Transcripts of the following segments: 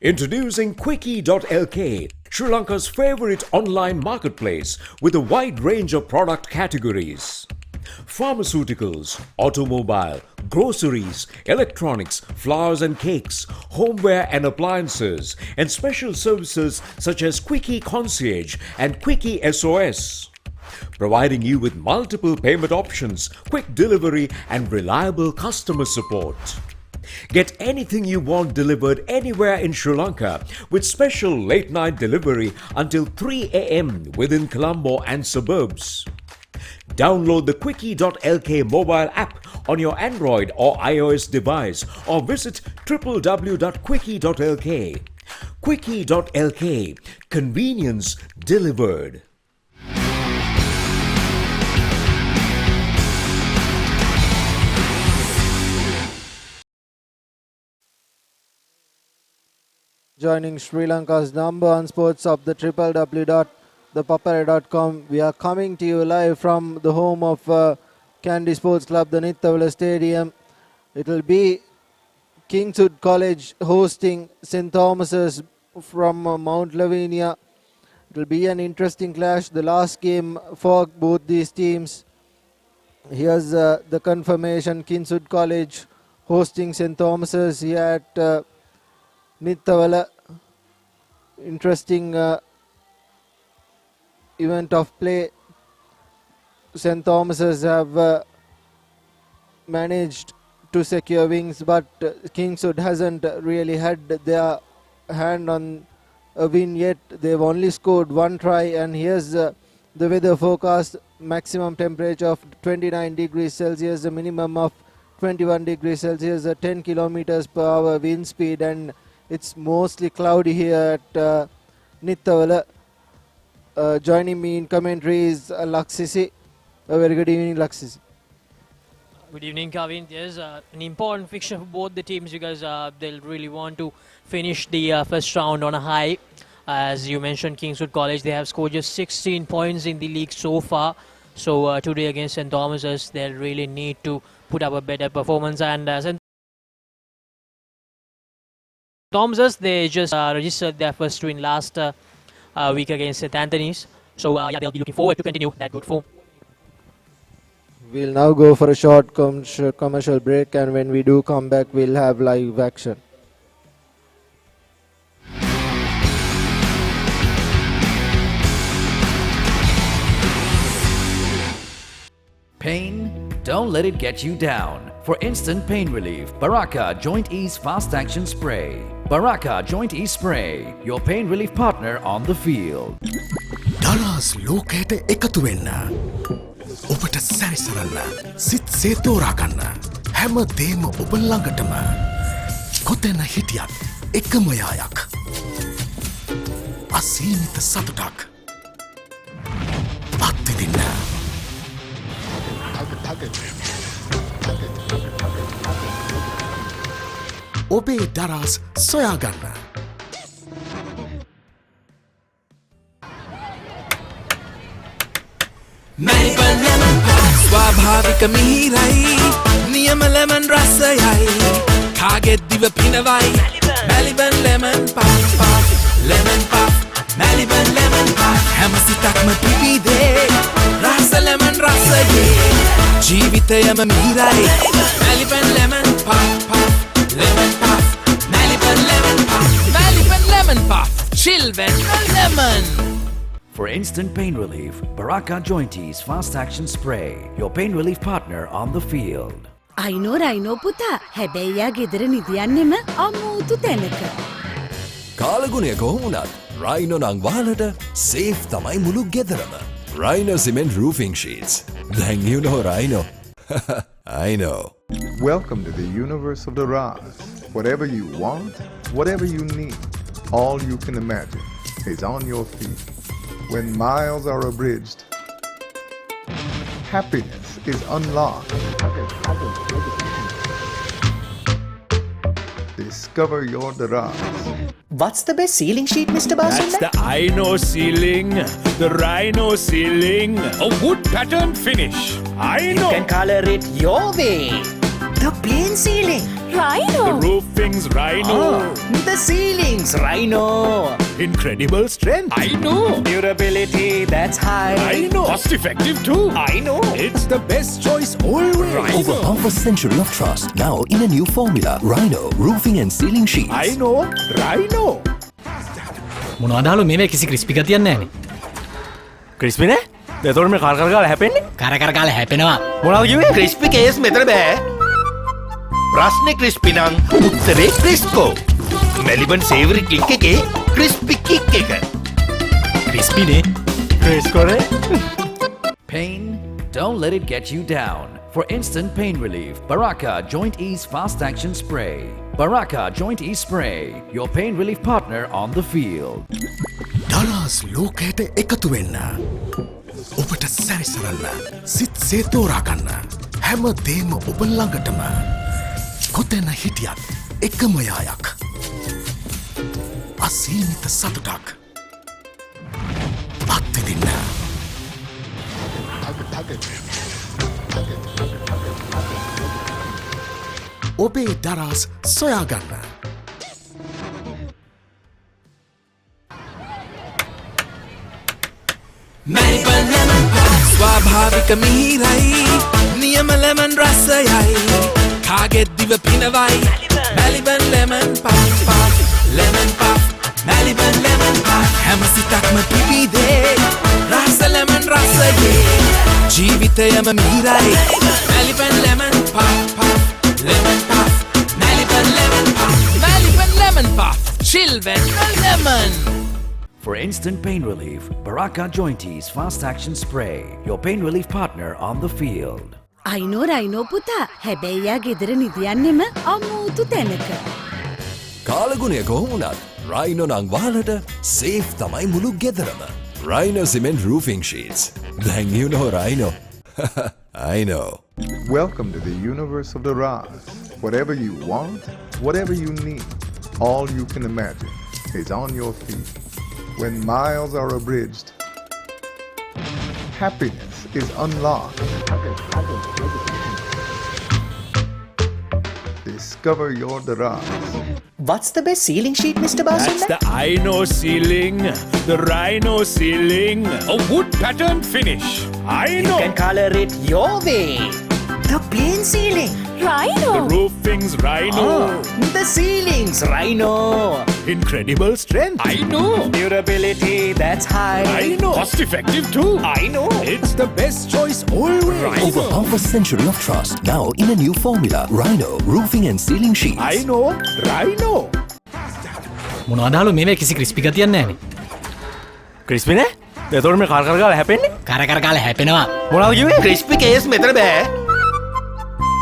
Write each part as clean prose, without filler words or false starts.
Introducing Quickie.lk, Sri Lanka's favorite online marketplace with a wide range of product categories. Pharmaceuticals, automobile, groceries, electronics, flowers and cakes, homeware and appliances, and special services such as Quickie Concierge and Quickie SOS. Providing you with multiple payment options, quick delivery, and reliable customer support. Get anything you want delivered anywhere in Sri Lanka with special late night delivery until 3 a.m. within Colombo and suburbs. Download the Quickie.lk mobile app on your Android or iOS device or visit www.quickie.lk. Quickie.lk, convenience delivered. Joining Sri Lanka's number one sports hub, the www.thepapare.com. We are coming to you live from the home of Kandy Sports Club, the Nittawela Stadium. It will be Kingswood College hosting S.THOMAS from Mount Lavinia. It will be an interesting clash, the last game for both these teams. Here's the confirmation: Kingswood College hosting S.THOMAS here at Nittawela. Interesting event of play. S.THOMAS have managed to secure wins, but Kingswood hasn't really had their hand on a win yet. They've only scored one try, and here's the weather forecast: maximum temperature of 29 degrees Celsius, a minimum of 21 degrees Celsius, a 10 kilometers per hour wind speed, and it's mostly cloudy here at Nittawela. Joining me in commentary is Laksisi. A very good evening, Laksisi. Good evening, Kavin. Yes, an important fixture for both the teams because they'll really want to finish the first round on a high. As you mentioned, Kingswood College, they have scored just 16 points in the league so far. So today against S.THOMAS, they'll really need to put up a better performance. And S.THOMAS, they just registered their first win last week against St. Anthony's. So yeah, they'll be looking forward to continue that good form. We'll now go for a short commercial break, and when we do come back, we'll have live action. Pain? Don't let it get you down. For instant pain relief, Baraka Joint Ease Fast Action Spray. Baraka Joint Ease Spray, your pain relief partner on the field. Dalas lokayata ekatu wenna. ඔබට සැරිසරන්න සිත් සේතෝරා ගන්න හැම දේම ඔබ ළඟටම කොතැන හිටියත් එකම යායක් අසීමිත සතුටක් අත්විඳින්න ඔබේ දරස් සොයාගන්න Melbourne lemon pie ස්වාභාවික මිහිරයි නියම lemon රසයයි කාගෙත් දිව පිනවයි Melbourne lemon pie lemon pie Melbourne lemon pie හැම සිතක්ම පිබිදේ රස lemon රසයේ ජීවිතයම මිහිරයි Melbourne lemon pie lemon pie Melbourne lemon pie Melbourne lemon pie chill when lemon. For instant pain relief, Baraka Joint Ease Fast Action Spray, your pain relief partner on the field. අයිනෝ රයිනෝ පුතා හැබැයි යා ගෙදර නිදියන්නෙම අමුතු තැනක. කාලගුණය කොහොමුණත් Rhino නං වහලට safe තමයි මුළු ගෙදරම. Rhino Cement Roofing Sheets. Then you know Rhino. I know. Welcome to the universe of the Raz. Whatever you want, whatever you need, all you can imagine is on your feet. When miles are abridged, happiness is unlocked. Discover your Daraz. What's the best ceiling sheet, Mr. Basunda? That's the Rhino ceiling. The Rhino ceiling. A wood pattern finish. I know. You can color it your way. The plain ceiling. Rhino. The roofing's Rhino. The ceilings, Rhino. Incredible strength. I know. Durability, that's high. I know. Cost effective too. I know. It's the best choice always. Over half a century of trust, now in a new formula. Rhino Roofing and Ceiling Sheets. I know. Rhino. මොනවදාලු මේ කිසි crispy ගතියක් නැහැනේ. Crispy නේ? එතකොට මේ කර කර ගාලා හැපෙන්නේ? කර කර ගාලා හැපෙනවා. මොනවද කිව්වේ? ක්‍රිස්පි කේස් මෙතන බෑ. ප්‍රශ්නේ ක්‍රිස්පි නම් උත්තරේ ක්‍රිස්කෝ. මෙලිබන් සේවරි ක්ලික් එකේ ක්‍රිස්පි කික් එක. ක්‍රිස්පි නේ. ක්‍රිස්කෝ නේ. Pain? Don't let it get you down. For instant pain relief, Baraka Joint Ease Fast Action Spray. Baraka Joint Ease Spray, your pain relief partner on the field. ඩලාස් ලෝකයට එකතු වෙන්න. ඔබට සැරිසරන්න. සිත් සේතෝරාගන්න. හැම දේම ඔබ ළඟටම. කොතැන හිටියත් එකම යායක්. අසීමිත සතුටක්. අත්විඳින්න. ඔබේ දරස් සොයාගන්න. Melbourne lemon pie ස්වාභාවික මිහිරයි නියම lemon රසයයි කාගෙත් දිව පිනවයි Melbourne lemon pie lemon pie Melbourne lemon pie හැම සිතක්ම පිබිදේ රස lemon රසයේ ජීවිතයම මිහිරයි Melbourne lemon pie lemon pie Melbourne lemon pie Melbourne lemon pie chill when lemon. For instant pain relief, Baraka Joint Ease Fast Action Spray, your pain relief partner on the field. අයිනෝ රයිනෝ පුතා හැබැයි යා ගෙදර නිදියන්නෙම අමූතු තැනක. කාලගුණය කොහොමුණත් Rhino නං වාලට safe තමයි මුළු ගෙදරම. Rhino Cement Roofing Sheets. Then you know Rhino. I know. Welcome to the universe of the Raz. Whatever you want, whatever you need, all you can imagine is on your feet. When miles are abridged, happiness is unlocked. Discover your Daraz. What's the best ceiling sheet, Mr. That's Basil? the I know ceiling. The Rhino ceiling. A wood pattern finish. I You know. can color it your way. The plain ceiling. Rhino. The roofing's Rhino. The ceilings, Rhino. Incredible strength. I know. Durability, that's high. I know. Cost effective too. I know. It's the best choice always. Over half a century of trust, now in a new formula. Rhino Roofing and Ceiling Sheets. I know. Rhino. මොනවදාලු මේ කිසි crispy ගතියක් නැහැනේ. Crispy නේ? එතකොට මේ කර කර ගාලා හැපෙන්නේ? කර කර ගාලා හැපෙනවා. මොනවද කිව්වේ? ක්‍රිස්පි කේස් මෙතන බෑ.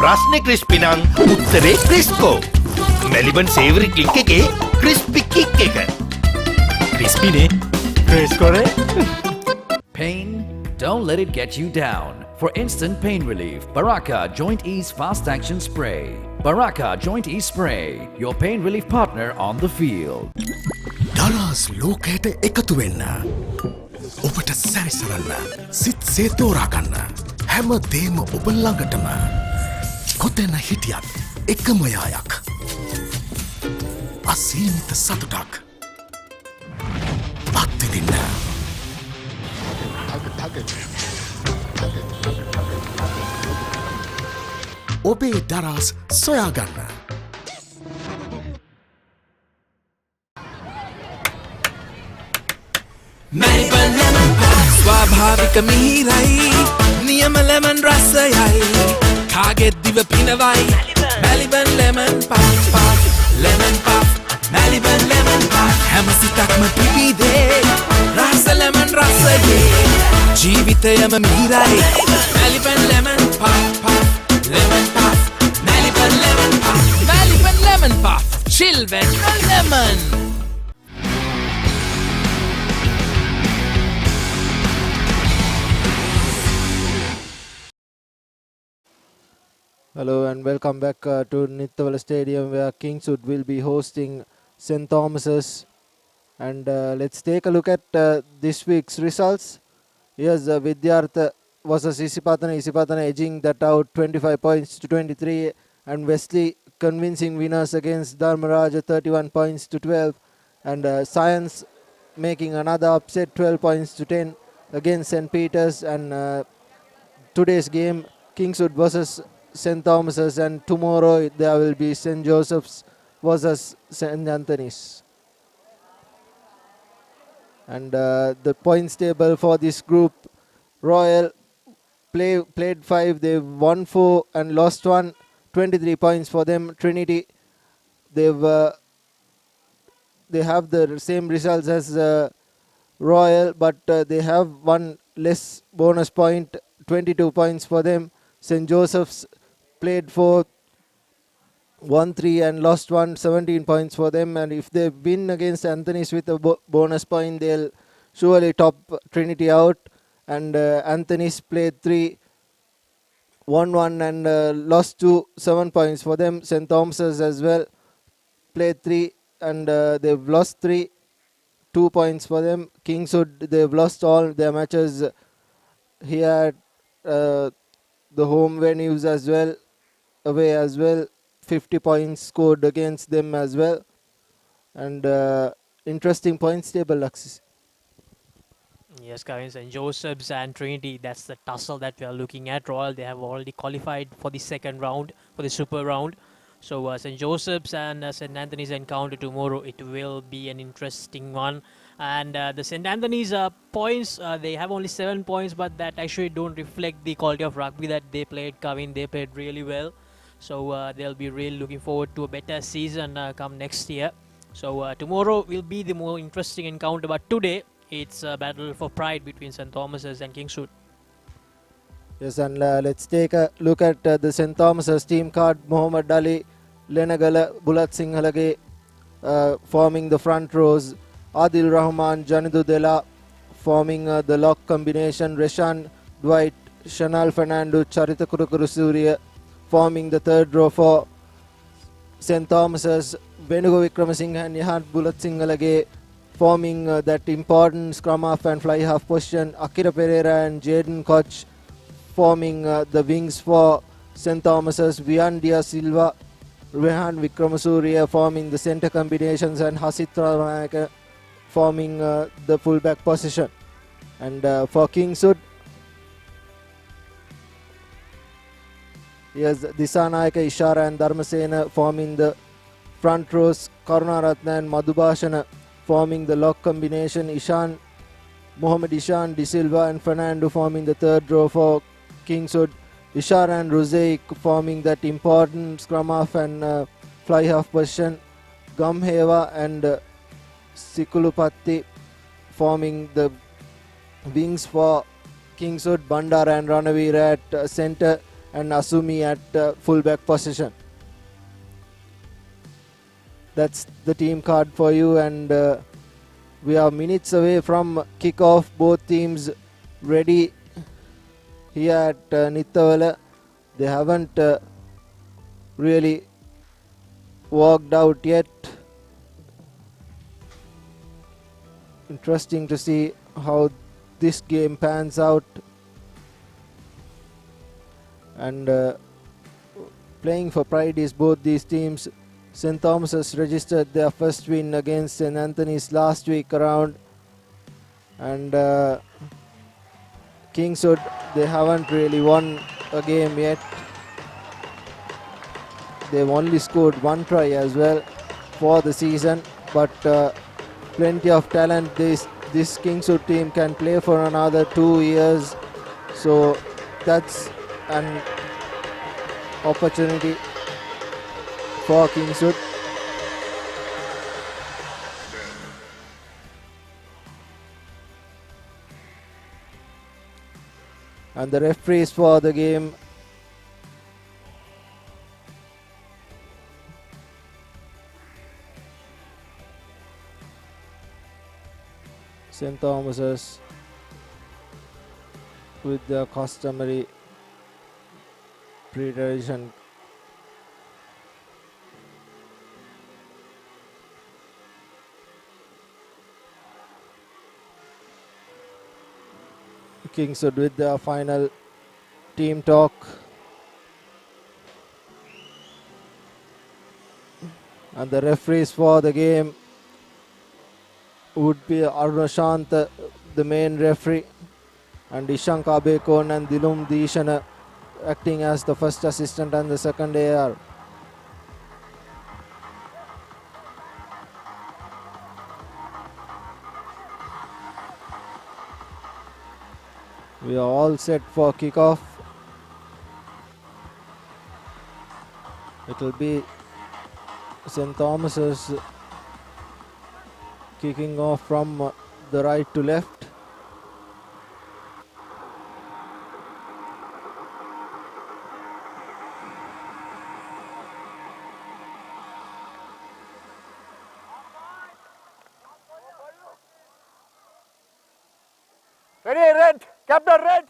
ප්‍රශ්නේ ක්‍රිස්පි නම් උත්තරේ ක්‍රිස්කෝ. මෙලිබන් සේවරි ක්ලික් එකේ ක්‍රිස්පි කික් එක. ක්‍රිස්පි නේ. ක්‍රිස්කෝ නේ. Pain? Don't let it get you down. For instant pain relief, Baraka Joint Ease Fast Action Spray. Baraka Joint Ease Spray, your pain relief partner on the field. ඩලාස් ලෝකයට එකතු වෙන්න. ඔබට සැරිසරන්න. සිත් සේතෝරාගන්න. හැම දේම ඔබ ළඟටම. කොතැන හිටියත් එකම යායක්. අසීමිත සතුටක්. අත්විඳින්න. ඔබේ දරස් සොයාගන්න. Melbourne lemon pie ස්වාභාවික මිහිරයි නියම lemon රසයයි කාගෙත් දිව පිනවයි Melbourne lemon pie lemon pie Melbourne lemon pie හැම සිතක්ම පිබිදේ රස lemon රසයේ ජීවිතයම මිහිරයි Melbourne lemon pie lemon pie Melbourne lemon pie Melbourne lemon pie chill when lemon. Hello and welcome back to Nittawela Stadium where Kingswood will be hosting S.THOMAS. And let's take a look at this week's results. Here's Vidyartha versus Isipatana. Isipatana edging that out 25 points to 23. and Wesley convincing winners against Dharmaraja 31 points to 12, and Science making another upset 12 points to 10 against St. Peter's. And today's game, Kingswood versus St. Thomas's, and tomorrow there will be St. Joseph's versus St. Anthony's. And the points table for this group: Royal played 5, they won 4 and lost 1, 23 points for them. Trinity, they have the same results as Royal, but they have one less bonus point, 22 points for them. St. Joseph's played 4, won 3 and lost 1, 17 points for them. And if they win against Anthony's with a bonus point, they'll surely top Trinity out. And Anthony's played 3, won 1 and lost 2, 7 points for them. St. Thomas's as well played 3 and they've lost 3, 2 points for them. Kingswood, they've lost all their matches here at the home venues as well, away as well. 50 points scored against them as well. And interesting points table, Laxis. Yes, Kevin, St. Joseph's and Trinity, that's the tussle that we are looking at. Royal, they have already qualified for the second round, for the super round. So St. Joseph's and St. Anthony's encounter tomorrow, it will be an interesting one. And the St. Anthony's points, they have only 7 points, but that actually don't reflect the quality of rugby that they played. Kevin, they played really well. So they'll be really looking forward to a better season come next year. So tomorrow will be the more interesting encounter, but today it's a battle for pride between St. Thomas's and Kingswood. Yes, and let's take a look at the St. Thomas's team card. Muhammad Ali, Lenagala, Bulat Singhalage forming the front rows. Adil Rahman, Nittawela forming the lock combination. Reshan, Dwight, Shanal Fernando, Charita Kurukurusuriya forming the third row for St. Thomas's. Venugo Vikramasinghe and Nihat Bulat Singhalage forming that important scrum half and fly half position. Akira Pereira and Jaden Koch forming the wings for St. Thomas's. Vian Dia Silva, Rehan Vikramasuriya forming the centre combinations, and Hasit Ranayaka forming the fullback position. And for Kingswood, yes, Disanayaka, Ishara and Dharmasena forming the front rows. Karunaratna and Madhubhashana forming the lock combination. Ishan, Mohamed Ishan, De Silva and Fernando forming the third row for Kingswood. Ishara and Rosaic forming that important scrum half and fly half position. Gamheva and Sikulupatti forming the wings for Kingswood. Bandara and Ranavira at centre and Asumi at fullback position. That's the team card for you, and we are minutes away from kick-off. Both teams ready here at Nittawela. They haven't really walked out yet. Interesting to see how this game pans out. And playing for pride is both these teams. St. Thomas has registered their first win against St. Anthony's last week around, and Kingswood, they haven't really won a game yet. They've only scored 1 try as well for the season, but plenty of talent. This Kingswood team can play for another 2 years, so that's an opportunity for Kingswood. And the referees for the game: St. Thomas's with the customary pre-tradition. Kingswood with the final team talk. And the referees for the game would be Arunashant, the main referee, and Ishank Abekon and Dilum Dishana acting as the first assistant and the second AR. We are all set for kickoff. It will be St. Thomas's kicking off from the right to left. Ready, red! Captain, red!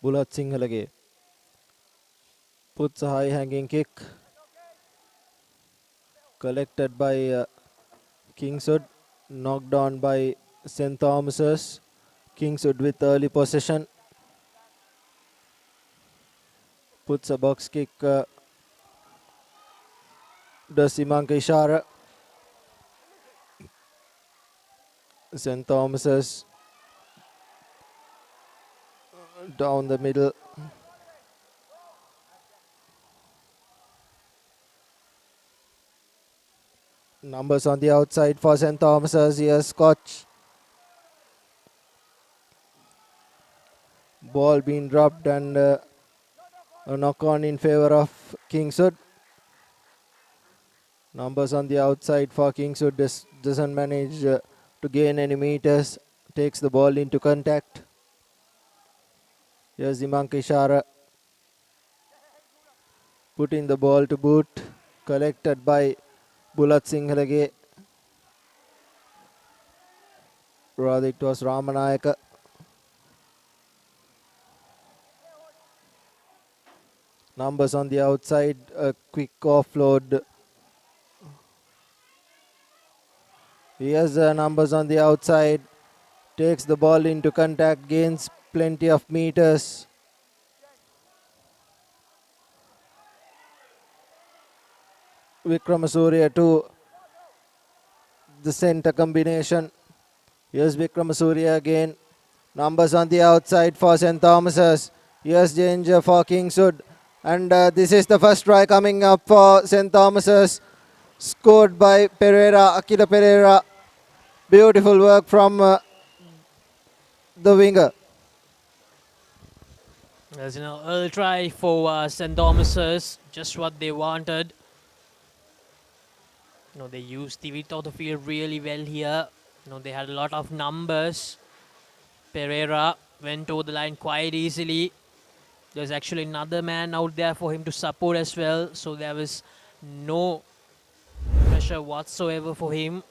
Bulat Singhalage puts a high hanging kick, collected by Kingswood, knocked on by St. Thomas's. Kingswood with early possession, puts a box kick, does Imanka Ishara. St. Thomas's down the middle. Numbers on the outside for St. Thomas's. Here's Scotch. Ball being dropped and a knock on in favor of Kingswood. Numbers on the outside for Kingswood doesn't manage to gain any meters. Takes the ball into contact. Here's Imanka Ishara. Putting the ball to boot. Collected by Bulat Singhalage. Rather it was Ramanayaka. Numbers on the outside, a quick offload. Here's numbers on the outside, takes the ball into contact, gains plenty of meters. Vikramasuriya to the center combination. Here's Vikramasuriya again. Numbers on the outside for St. Thomas's. Here's danger for Kingswood. And this is the first try coming up for St. Thomas's. Scored by Pereira, Akila Pereira. Beautiful work from the winger. There's an early try for St. Thomas's. Just what they wanted. They used the width of the field really well here. They had a lot of numbers. Pereira went over the line quite easily. There's actually another man out there for him to support as well. So there was no pressure whatsoever for him.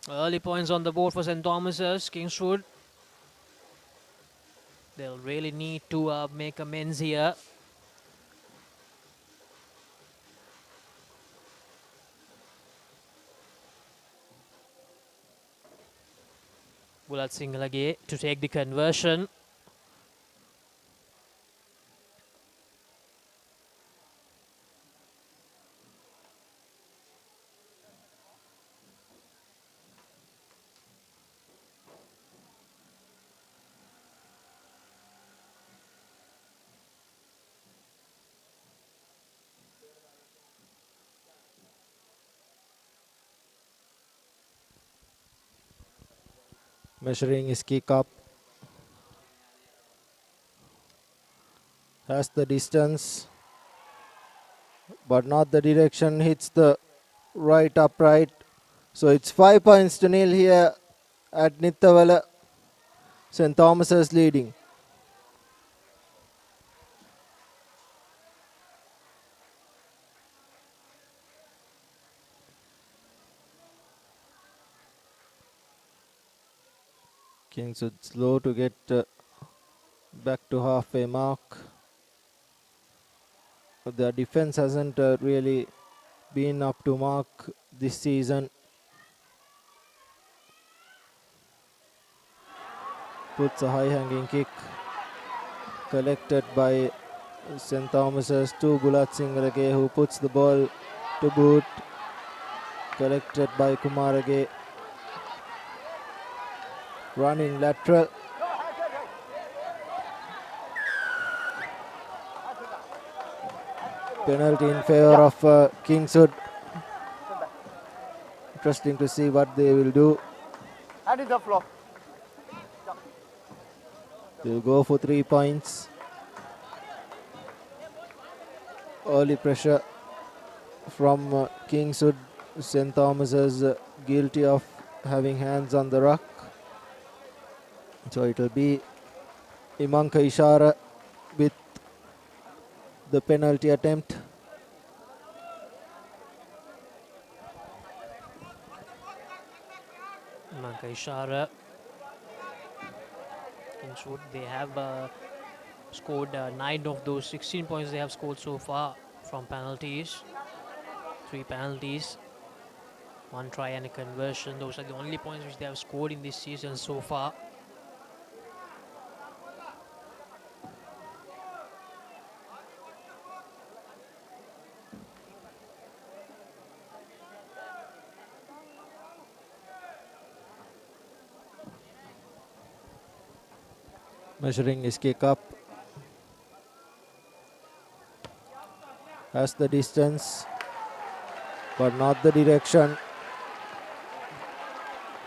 Early points on the board for St. Thomas's. Kingswood, they'll really need to make amends here. Bulat Singhalage to take the conversion. Measuring his kick up. Has the distance, but not the direction. Hits the right upright. So it's 5 points to nil here at Nittawela. St. Thomas's leading. Kingswood slow to get back to halfway mark. Their defense hasn't really been up to mark this season. Puts a high hanging kick. Collected by St. Thomas's to Bulat Singarage, who puts the ball to boot. Collected by Kumarage. Running lateral. Penalty in favor of Kingswood. Interesting to see what they will do. Hand in the floor. They'll go for 3 points. Early pressure from Kingswood. St. Thomas is guilty of having hands on the ruck. So it will be Imanka Ishara with the penalty attempt. Imanka Ishara. Kingswood, they have scored 9 of those 16 points they have scored so far from penalties. 3 penalties, 1 try and a conversion. Those are the only points which they have scored in this season so far. Measuring his kick up. Has the distance, but not the direction.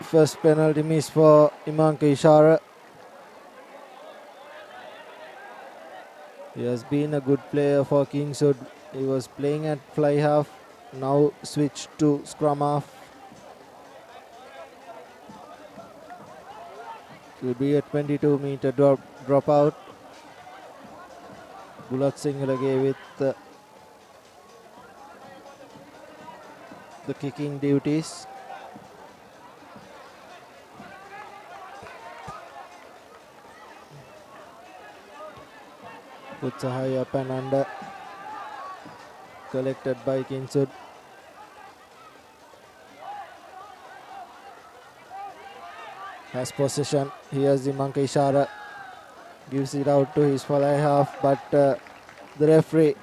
First penalty miss for Imanka Ishara. He has been a good player for Kingswood. He was playing at fly half, now switched to scrum half. It will be a 22-meter drop out. Bulat Singarage with the kicking duties. Puts a high up and under. Collected by Kingswood. Has possession. Here's Imanka Ishara. Gives it out to his fly half, but the referee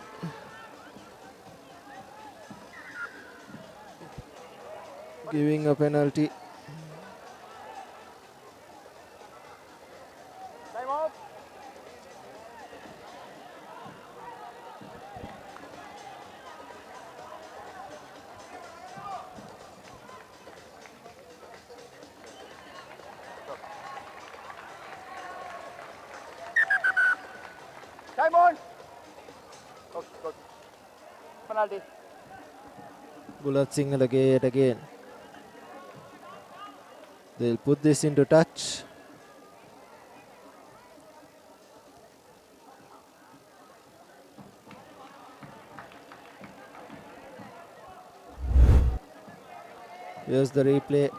giving a penalty. Time off. Time on. Good. Penalty. Bulat Singarage yet again. They'll put this into touch. Here's the replay.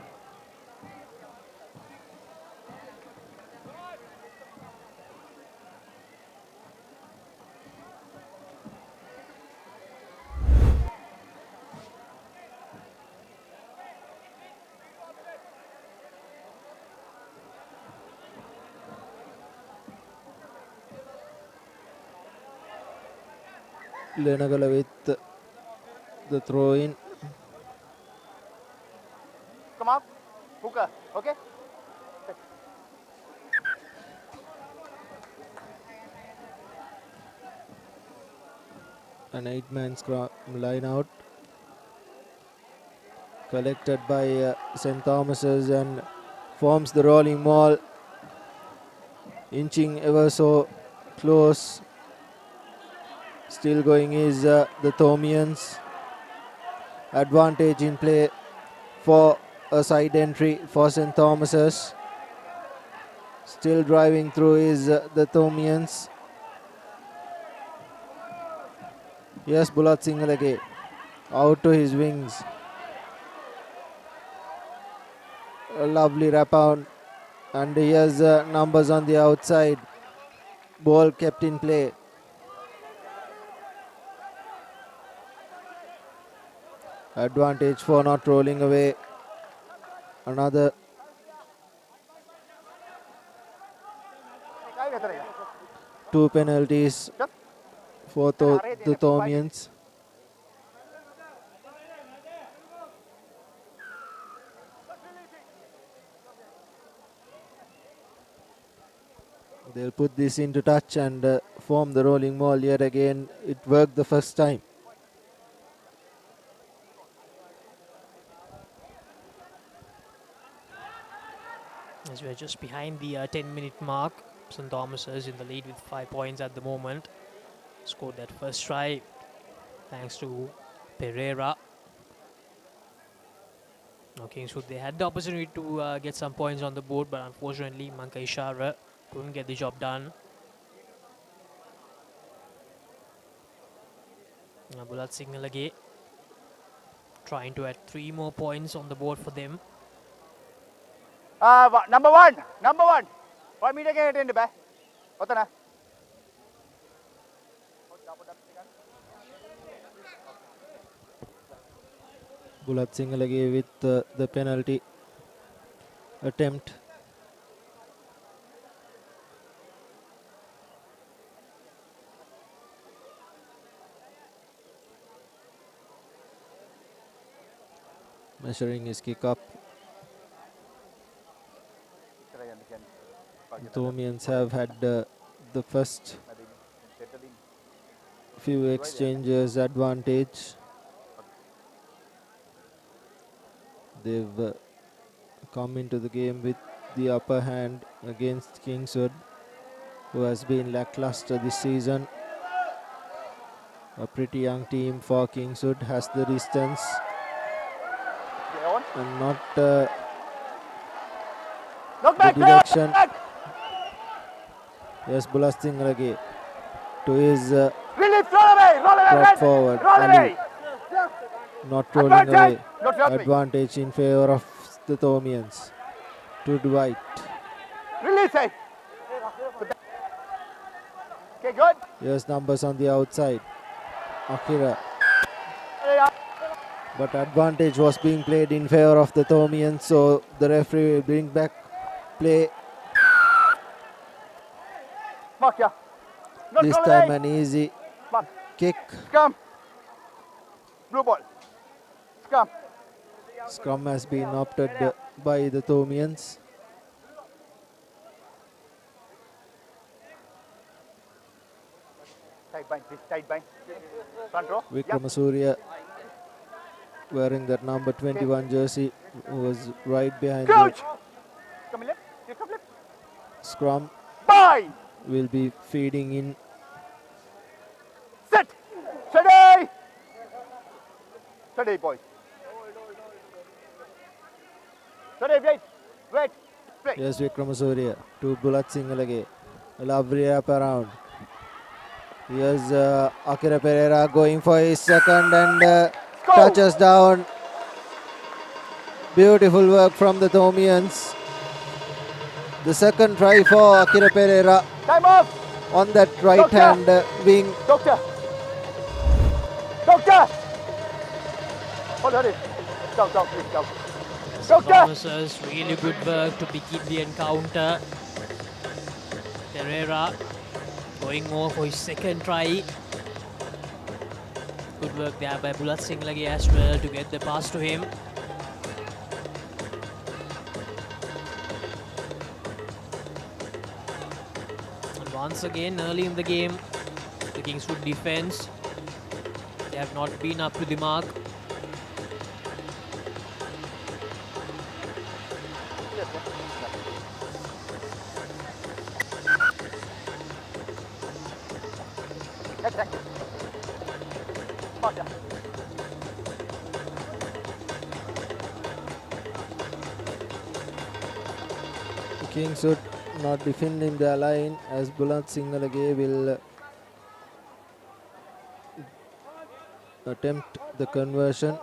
Lenagala with the throw in. Come up. Hooker. Okay. An 8-man scrum line out. Collected by St. Thomas's and forms the rolling maul. Inching ever so close. Still going is the Thomians. Advantage in play for a side entry for St. Thomas's. Still driving through is the Thomians. Yes, Bulat Singarage out to his wings. A lovely wrap out, and he has numbers on the outside. Ball kept in play. Advantage for not rolling away. Another 2 penalties for the Thomians. They'll put this into touch and form the rolling ball yet again. It worked the first time. As we're just behind the 10-minute mark, St. Thomas is in the lead with 5 points at the moment. Scored that first try thanks to Pereira. Now Kingswood, they had the opportunity to get some points on the board, but unfortunately Manka Ishara couldn't get the job done. Bulat Singalage trying to add 3 more points on the board for them. Number one. 1 meter ke attend ba. Otana. Bulat Singalage with the penalty attempt. Measuring his kick up. The Thomians have had the first few exchanges advantage. They've come into the game with the upper hand against Kingswood, who has been lackluster this season. A pretty young team for Kingswood, has the distance and not the direction. Yes, Bulat Singalage to his drop forward. Ali not rolling away. Advantage in favor of the Thomians. To Dwight. Release. Okay, good. Yes, numbers on the outside. Akira. But advantage was being played in favor of the Thomians, so the referee will bring back play. This time an easy kick. Scrum. Blue ball. Scrum. Scrum has been opted by the Thomians. Tight bind. Front row. Vikramasuriya wearing that number 21 jersey was right behind Coach. the Come left. scrum. Bind. Will be feeding in. Set. Steady. Steady, boys. Steady, wait. Play. Yes, Vikramasuriya to Bulat Singalage. A lovely wrap around. Here's Akira Pereira going for his second and touches down. Beautiful work from the Thomians. The second try for Akira Pereira. Time off. On that right hand wing. Doctor. Hold on. Down, please, down. Thomas's really good work to begin the encounter. Pereira going more for his second try. Good work there by Bulat Singalage as well to get the pass to him. And once again, early in the game, the Kingswood defense, they have not been up to the mark. Kingswood not defending their line as Bulat Singalage will attempt the conversion.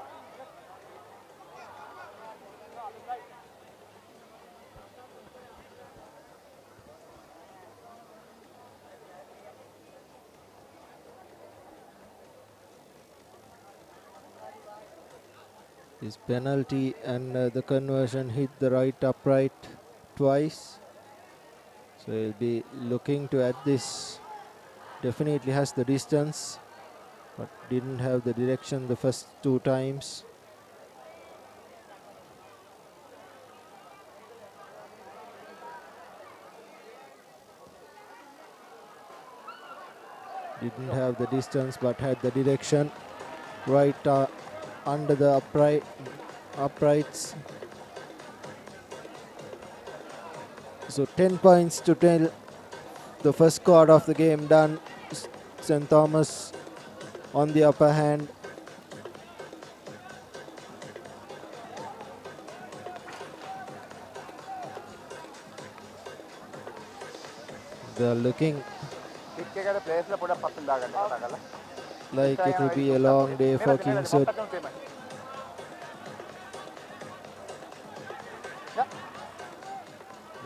His penalty and the conversion hit the right upright twice. So he'll be looking to add this. Definitely has the distance, but didn't have the direction the first two times. Didn't have the distance, but had the direction right under the uprights. So 10 points to 10. The first quarter of the game done. St. Thomas on the upper hand. They're looking like it will be a long day for Kingswood.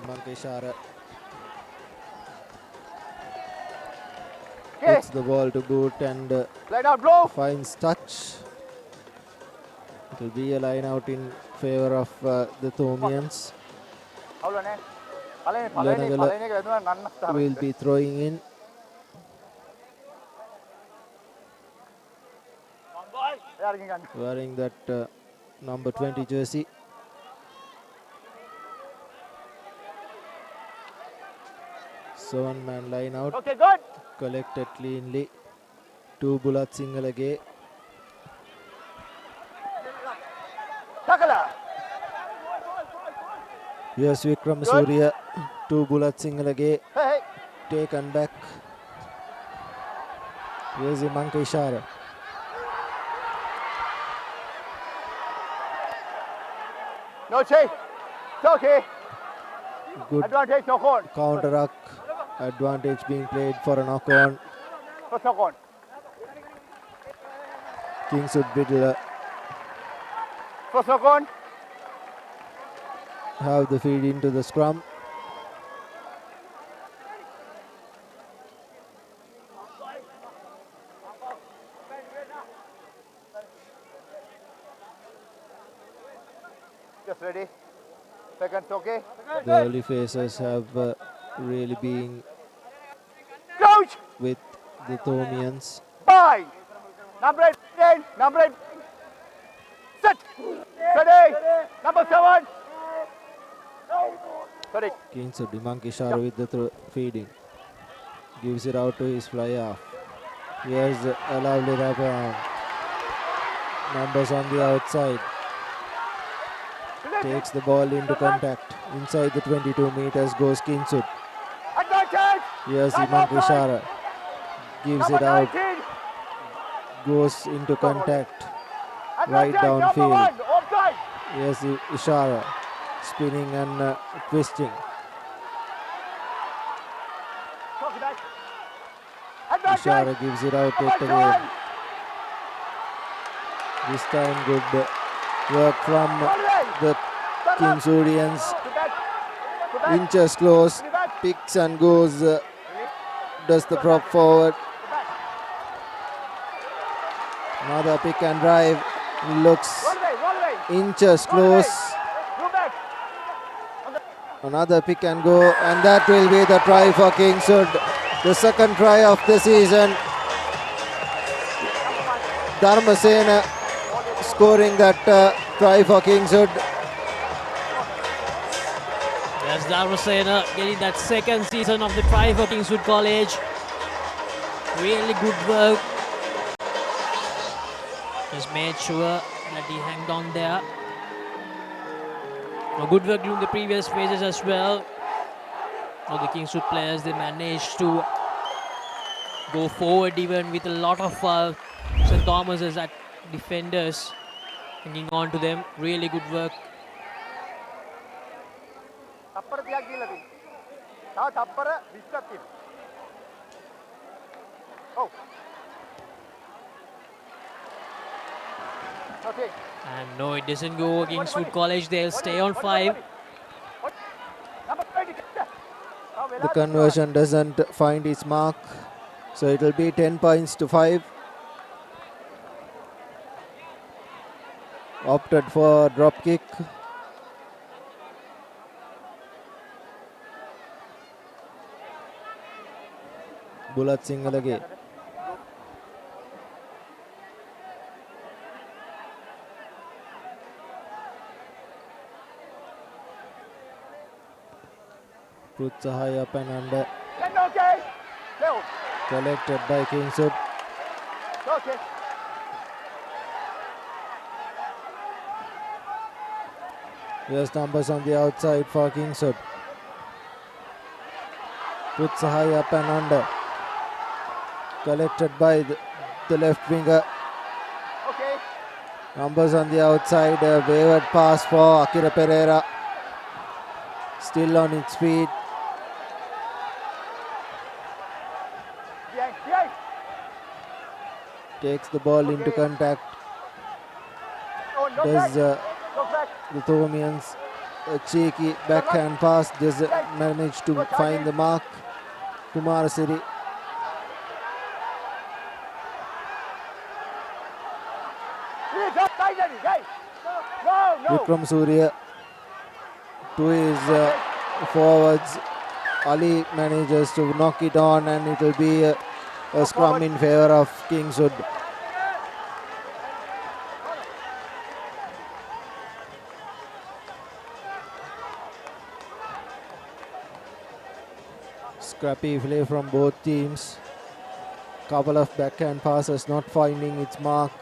Mankeshara puts the ball to boot and finds touch. It will be a line out in favor of the Thomians. Nittawela will be throwing in. Wearing that number 20 jersey. Seven-man line out. Okay, good. Collected cleanly. Two bullets singalage. Here's Vikram Surya. Two bullets singalage. Hey. Taken back. Here's Mankeshara. No chase. It's okay. Good Advantage, knock on. counter-ruck. Advantage being played for a knock-on. First knock on. Kingswood will First knock on. have the feed into the scrum. Just ready. Seconds, okay. The early phases have really been Coach. with the Thomians. Bye. Number 8, number 8. Set. Ready. Number 7. Ready. Kingswood, Mankeshara with the feeding. Gives it out to his fly off. Here's a lovely wraparound. Numbers on the outside. Takes the ball into contact. Inside the 22 meters goes Kingswood. Advantage. Here's Mankeshara. Gives it out. Goes into contact. Right downfield. Here's Ishara. Spinning and twisting. Ishara gives it out yet again. This time good work from the Kingswoodians. Inches close, picks and goes, does the prop forward. Another pick and drive, looks inches close. Another pick and go, and that will be the try for Kingswood. The second try of the season. Dharmasena scoring that try for Kingswood. Yes, Dharmasena getting that second season of the try for Kingswood College. Really good work. Just made sure that he hanged on there. Good work during the previous phases as well. So the Kingswood players, they managed to go forward even with a lot of St. Thomas as at defenders hanging on to them. Really good work. Oh. Okay. And no, it doesn't go. Kingswood College, they'll stay on 5. The conversion doesn't find its mark, so it will be 10 points to 5. Opted for drop kick. Bulat Singalage. Puts a high up and under. Collected by Kingswood. Okay. Here's numbers on the outside for Kingswood. Puts a high up and under. Collected by the left winger. Okay. Numbers on the outside. A wayward pass for Akira Pereira. Still on its feet. Behind. Takes the ball into contact. Oh, no Does back. the Thomians a cheeky backhand pass. Does manage to find the mark. Kumar Siri. Vikram Surya to his forwards. Ali manages to knock it on, and it will be a scrum in favour of Kingswood. Scrappy play from both teams. Couple of backhand passes not finding its mark,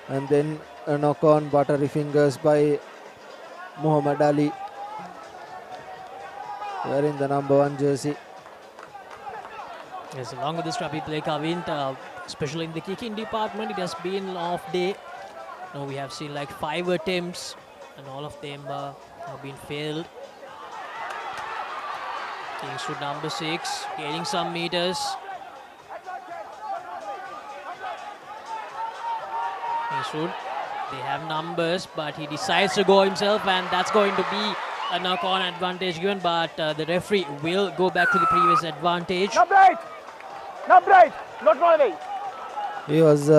and then a knock on buttery fingers by Muhammad Ali, wearing the number 1 jersey. Yes, along with the scrappy play, Kavint, especially in the kicking department, it has been an off day. Now we have seen like 5 attempts, and all of them have been failed. Kingswood number 6, gaining some meters. Kingswood, they have numbers, but he decides to go himself, and that's going to be a knock-on advantage given, but the referee will go back to the previous advantage. Number 8, not rolling. He was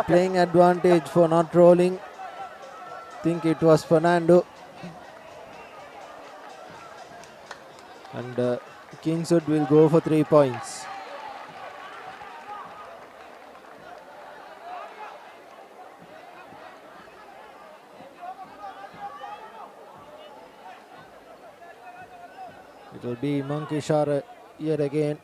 playing advantage for not rolling. Think it was Fernando. And Kingswood will go for 3 points. It will be Monkey Shara yet again.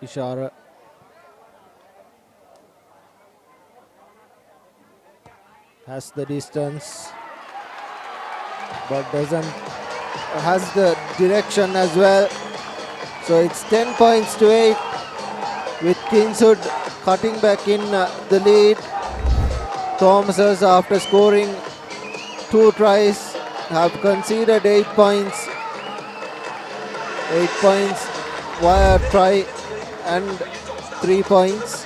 Ishara has the distance, but has the direction as well. So it's 10 points to 8, with Kingswood cutting back in the lead. Thomas, after scoring 2 tries, have conceded 8 points. 8 points via try and 3 points.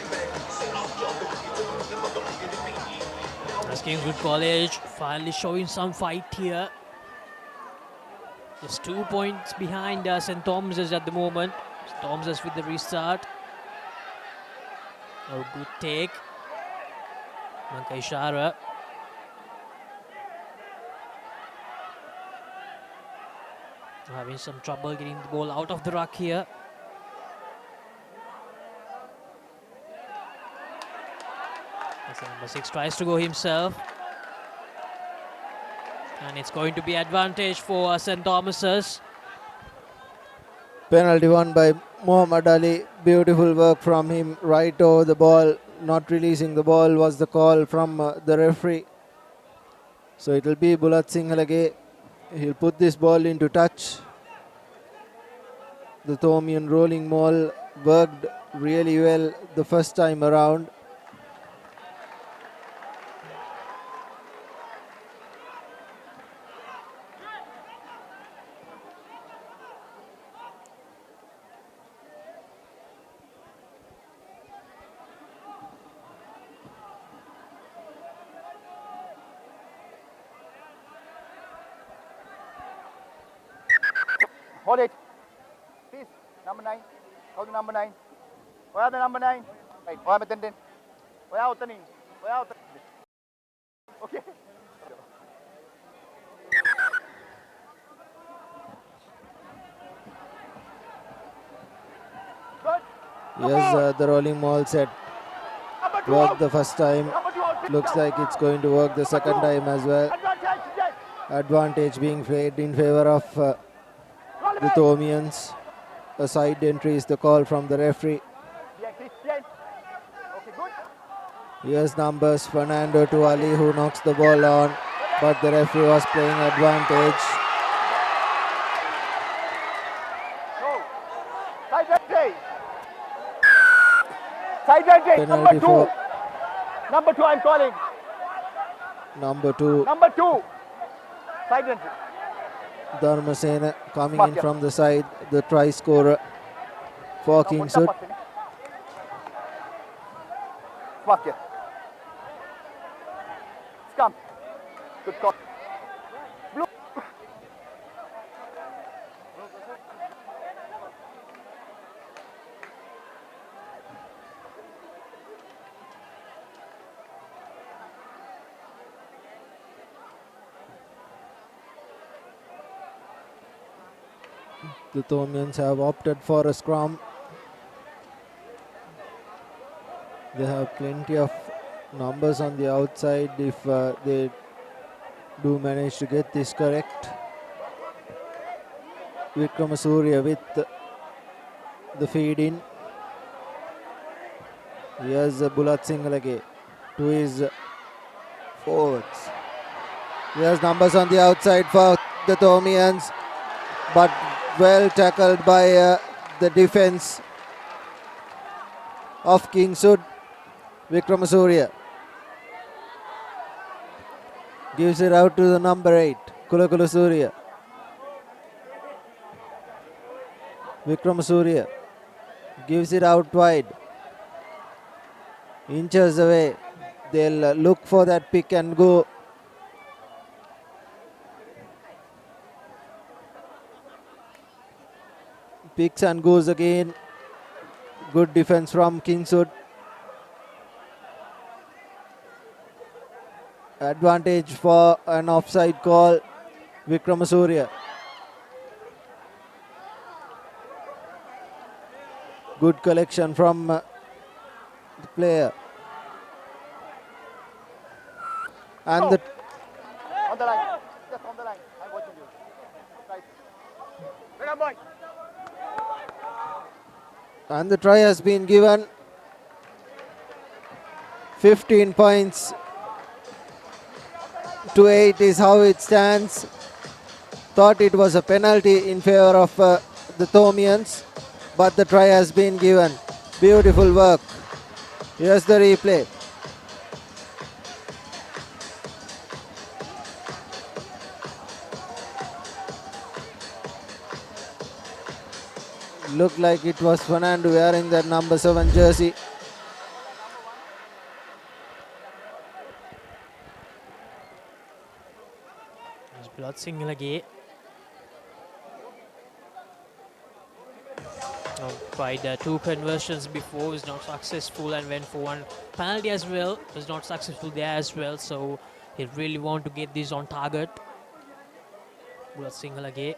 As Kingswood College finally showing some fight here. Just 2 points behind St. Thomas's at the moment. Thomas's with the restart. Oh, good take. Mankai Shara. Having some trouble getting the ball out of the ruck here. As number 6 tries to go himself. And it's going to be advantage for St. Thomas's. Penalty won by Muhammad Ali. Beautiful work from him, right over the ball. Not releasing the ball was the call from the referee. So it will be Bulat Singalage. He'll put this ball into touch. The Thomian rolling ball worked really well the first time around. Hold it. Please. Number 9. Go to number 9. Where the number 9? Right. Where the 10? Where out the name? Where out the... Okay. Yes, the rolling maul set worked the first time. Looks like it's going to work the second time as well. Advantage being played in favor of the Thomians. A side entry is the call from the referee. Here's numbers Fernando to Ali, who knocks the ball on, but the referee was playing advantage. Penalty for number 2 I'm calling. Number 2. Number 2. Side entry. Dharmasena coming in from the side, the try scorer for Kingswood. Come. Good call. Blue. The Thomians have opted for a scrum. They have plenty of numbers on the outside if they do manage to get this correct. Vikramasuriya with the feed in. Here's Bulat Singalage to his forwards. Here's numbers on the outside for the Thomians, but well tackled by the defense of Kingswood. Vikramasuriya gives it out to the number 8, Kulakula Surya. Vikramasuriya gives it out wide. Inches away. They'll look for that pick and go. Picks and goes again. Good defense from Kingswood. Advantage for an offside call. Vikramasuriya. Good collection from the player. And on the the line. Just on the line. I'm watching you. Right. Bring up, boy. And the try has been given. 15 points to 8 is how it stands. Thought it was a penalty in favor of the Thomians, but the try has been given. Beautiful work. Here's the replay. Looked like it was Fernando wearing that number 7 jersey. Blood Singalage. Tried 2 conversions before, was not successful, and went for 1 penalty as well. Was not successful there as well, so he really want to get this on target. Blood Singalage.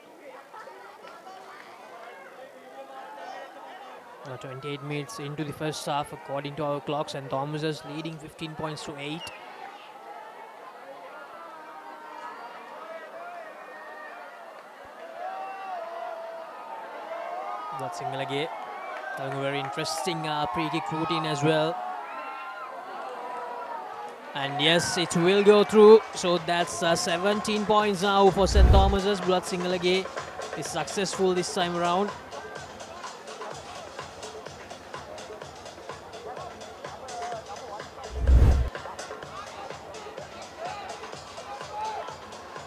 28 minutes into the first half according to our clocks, and Thomas is leading 15 points to 8. That's Singalage having a very interesting pre-kick routine as well. And yes, it will go through. So that's 17 points now for St. Thomas's. Bulat Singalage is successful this time around.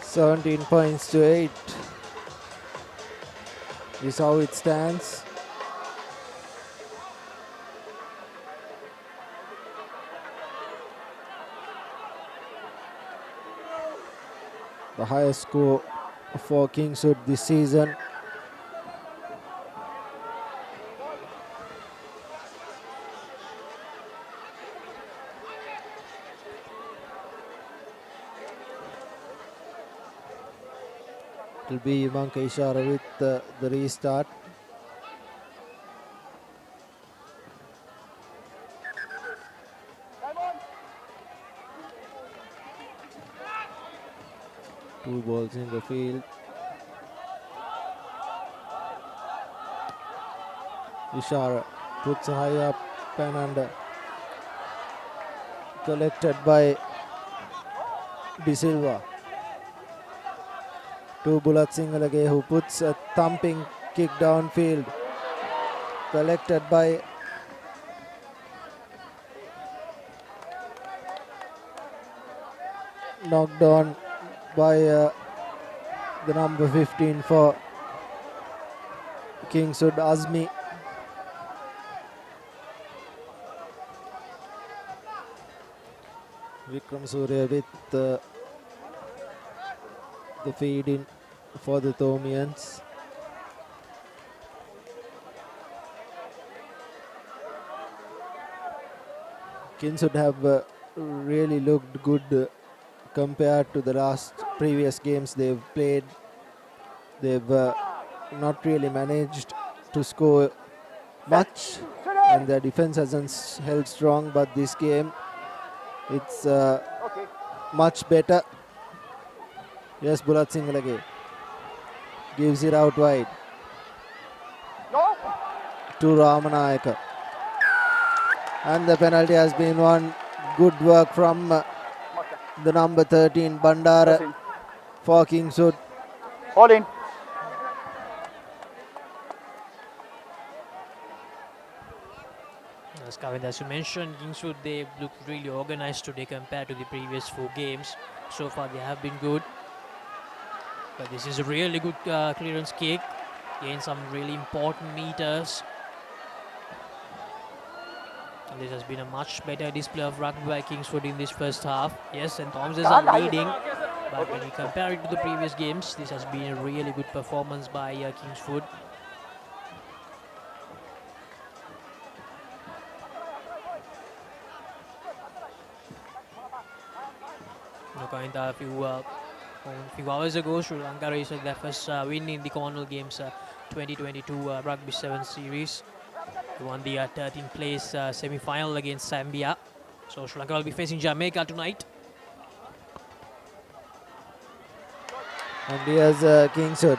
$17 points to 8 is how it stands. The highest score for Kingswood this season. It will be Ivanka Ishara with the restart. Two balls in the field. Ishara puts high up and under. Collected by De Silva. To Bulat Singalage, who puts a thumping kick downfield. Collected by knocked on by the number 15 for Kingswood, Azmi. Vikram Surya with the feed in for the Thomians. Kingswood have really looked good compared to the previous games they've played. They've not really managed to score much, and their defense hasn't held strong, but this game it's much better. Yes, Bulat Singalage gives it out wide to Ramanayaka, and the penalty has been won. Good work from the number 13 Bandara for Kingswood. Hold in. As Kavin, as you mentioned, Kingswood, they look really organized today compared to the previous 4 games. So far they have been good. But this is a really good clearance kick. Gain some really important meters. And this has been a much better display of rugby by Kingswood in this first half. Yes, S.THOMAS are leading. But when you compare it to the previous games, this has been a really good performance by Kingswood. A few hours ago, Sri Lanka received their first win in the Cornwall Games 2022 Rugby 7 series. They won the 13th place semi-final against Zambia. So Sri Lanka will be facing Jamaica tonight. And here's Kingswood.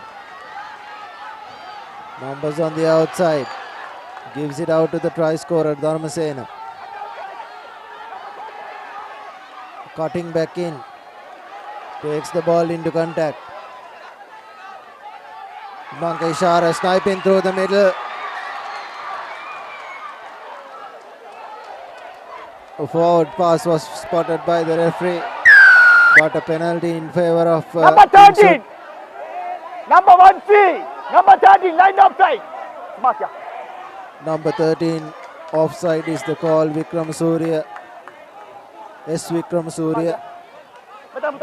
Numbers on the outside. Gives it out to the try scorer, Dharmasena. Cutting back in. Takes the ball into contact. Ivanka Ishara sniping through the middle. A forward pass was spotted by the referee, but a penalty in favor of number 13. Kingswood. Number 1C. Number 13. Line offside. Number 13 offside is the call. Vikram Surya. S. Vikram Surya. Betul.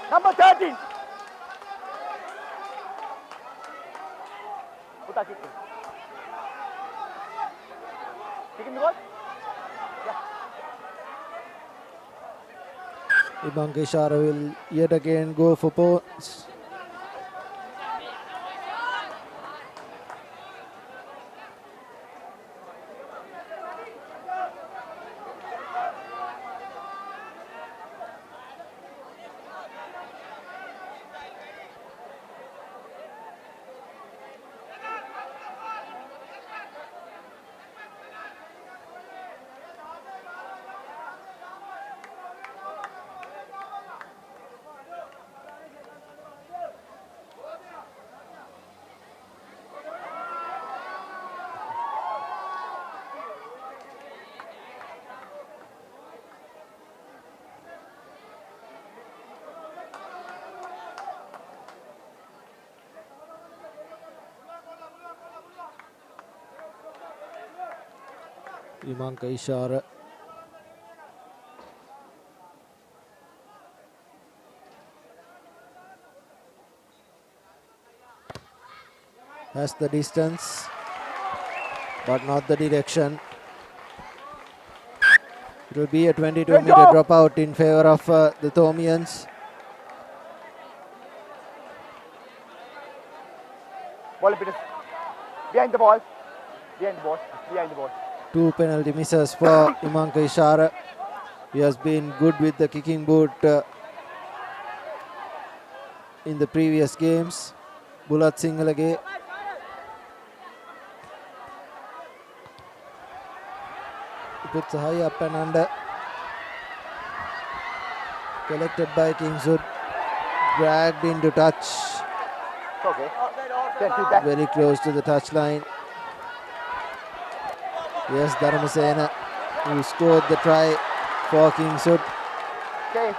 Number 13. Putar kick. Kicking the ball. Ivanka Ishara will yet again go for points. Ivanka Ishara. Has the distance. but not the direction. It will be a 22-meter dropout in favor of the Thomians. Ball behind the ball. Behind the ball. Behind the ball. 2 penalty misses for Imanka Ishara. He has been good with the kicking boot in the previous games. Bulat Singalage. Puts a high up and under. Collected by Kingswood. Dragged into touch. Okay. Very close to the touchline. Yes, Dharmasena, who scored the try for Kingswood. Okay.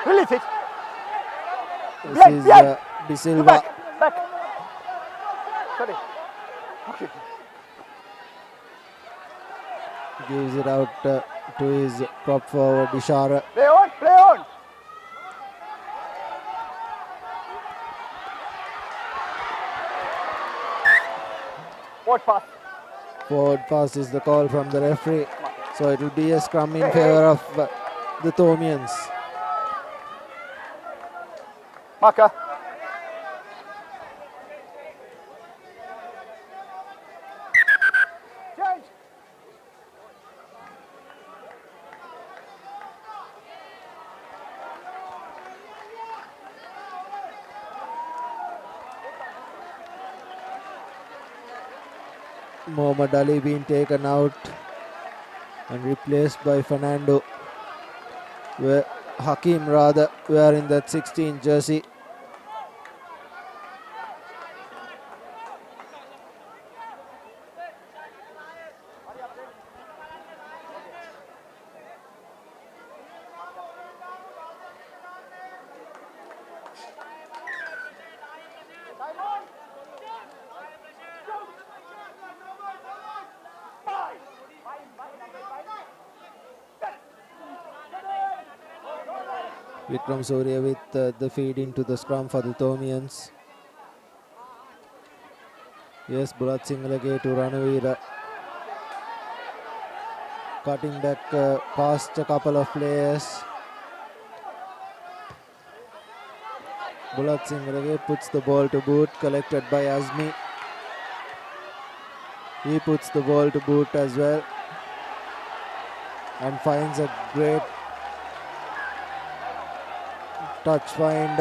Release it. This is De Silva. Back. Sorry. Okay. Gives it out to his prop forward, Ishara. Play on, play on. Forward pass. Forward pass is the call from the referee. So it will be a scrum in favor of the Thomians. Marker. Change. Mohammad Ali being taken out and replaced by Fernando. Hakim rather wearing that 16 jersey. Vikram Surya with the feed into the scrum for the Thomians. Yes, Bulat Singalage to Ranavira. Cutting back past a couple of players. Bulat Singalage puts the ball to boot, collected by Azmi. He puts the ball to boot as well and finds a great touch find.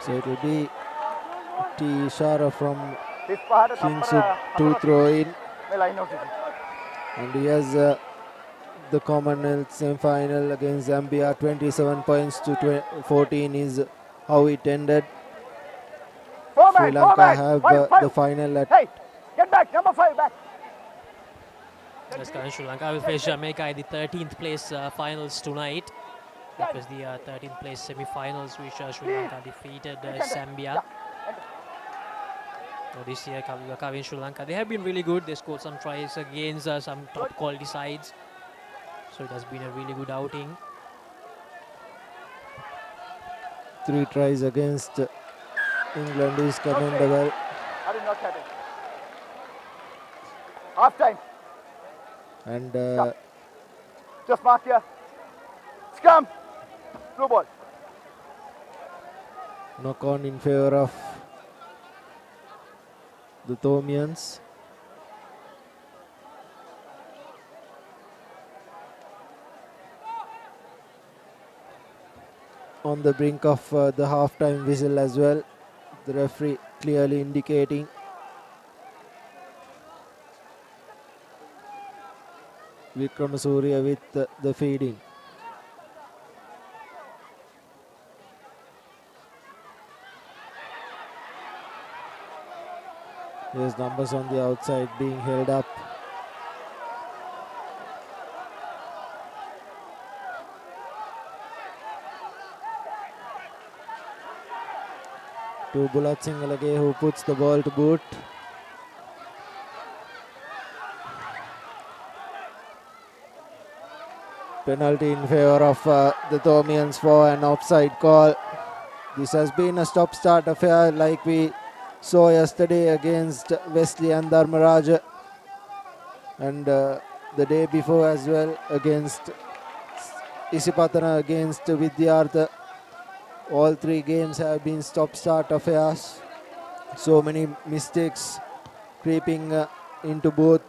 So it will be T. Ishara from Kingswood to throw in. And he has the Commonwealth semi-final against Zambia. 27 points to 14 is how it ended. Sri Lanka have the final at... Hey, get back, number 5 back. Yes, Sri Lanka will face Jamaica in the 13th place finals tonight. That was the 13th place semi-finals which Sri Lanka defeated Zambia. So this year, Kavin Sri Lanka, they have been really good. They scored some tries against some top quality sides. So it has been a really good outing. 3 tries against England is commendable. I did not happen. Half time. And just mark here. Scrum. Blue ball. Knock on in favor of the Thomians. On the brink of the half-time whistle as well. The referee clearly indicating. Vikram Surya with the feeding. There's numbers on the outside being held up. To Bulat Singalage, who puts the ball to boot. Penalty in favour of the Thomians for an offside call. This has been a stop-start affair like we saw yesterday against Wesley and Dharmaraj, and the day before as well against Isipatana against Vidyartha. All three games have been stop-start affairs. So many mistakes creeping into both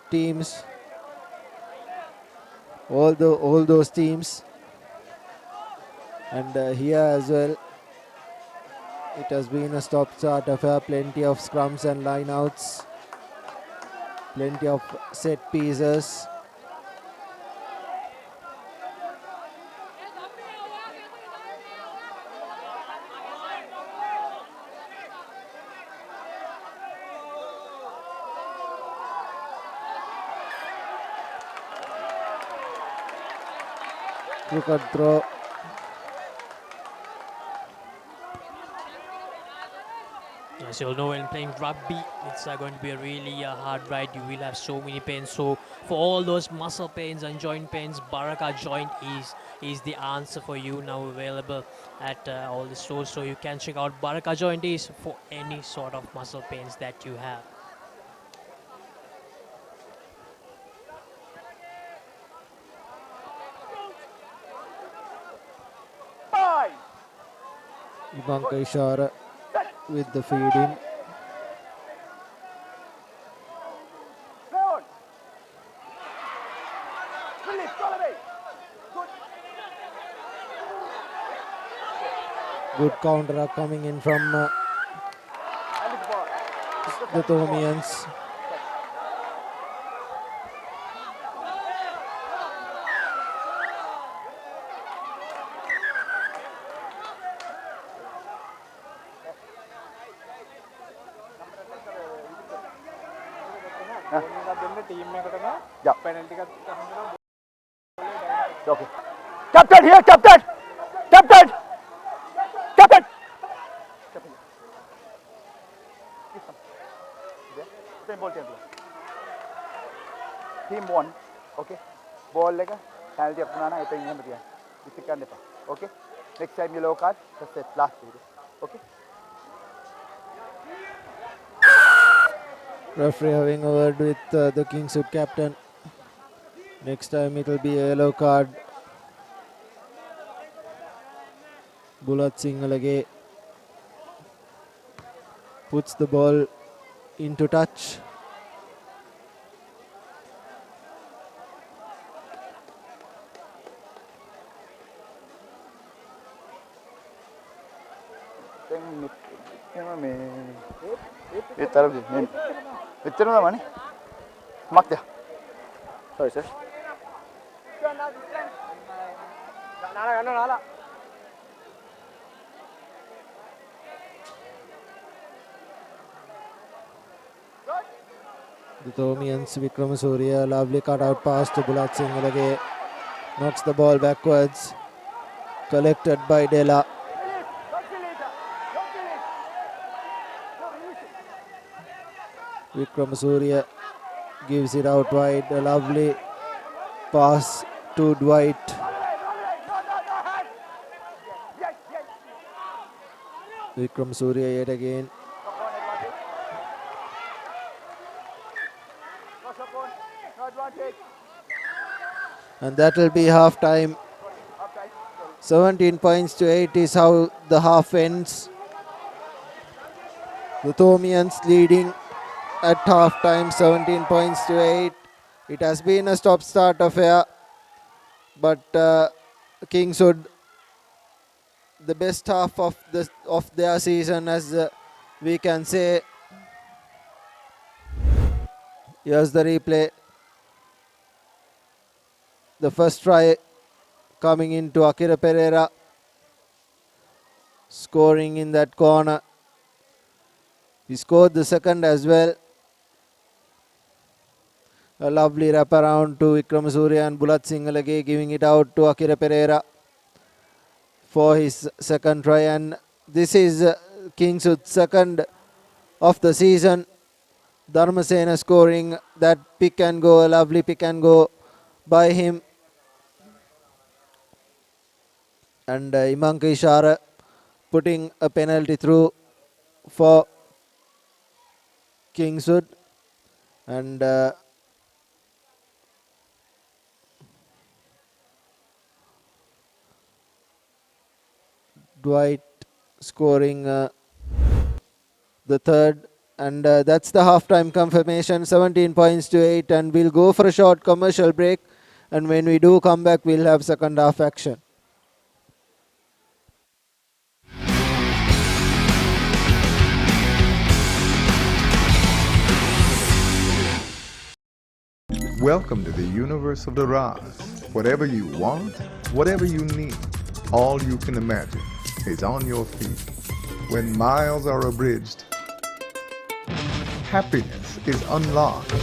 teams. All those teams. And here as well, it has been a stop-start affair. Plenty of scrums and line-outs. Plenty of set pieces. Crooked throw. As you all know, when playing rugby, it's going to be a really hard ride. You will have so many pains. So for all those muscle pains and joint pains, Baraka joint is the answer for you, now available at all the stores. So you can check out Baraka joint is for any sort of muscle pains that you have. Ivanka Ishara with the feed in. Good counter coming in from the Thomians. Okay. Captain here, captain! Captain! Captain! Team 1, okay? Ball lega, penalty apnana, ito yung naman yan. Isikan pa, okay? Next time yellow card, just set last video, okay? Referee having a word with the Kingswood captain. Next time it will be a yellow card. Bulat Singalage puts the ball into touch. Sorry, sir. The Thomians, Vikramasuriya, lovely cut out pass to Bulat Singalage. Knocks the ball backwards. Collected by Dela. Vikramasuriya gives it out wide. A lovely pass to Dwight. Vikramasuriya yet again. And that will be half time. 17 points to 8 is how the half ends. The Thomians leading at half time, 17 points to 8. It has been a stop-start affair, but Kingswood, the best half of their season, as we can say. Here's the replay. The first try coming into Akira Pereira, scoring in that corner. He scored the second as well. A lovely wraparound to Vikramasuriya and Bulat Singalage, giving it out to Akira Pereira for his second try. And this is Kingswood's second of the season. Dharmasena scoring that pick and go, a lovely pick and go by him. and Imanka Ishara putting a penalty through for Kingswood, and Dwight scoring the third, and that's the halftime confirmation, 17 points to 8, and we'll go for a short commercial break, and when we do come back we'll have second half action. Welcome to the universe of the Raz. Whatever you want, whatever you need, all you can imagine is on your feet. When miles are abridged, happiness is unlocked.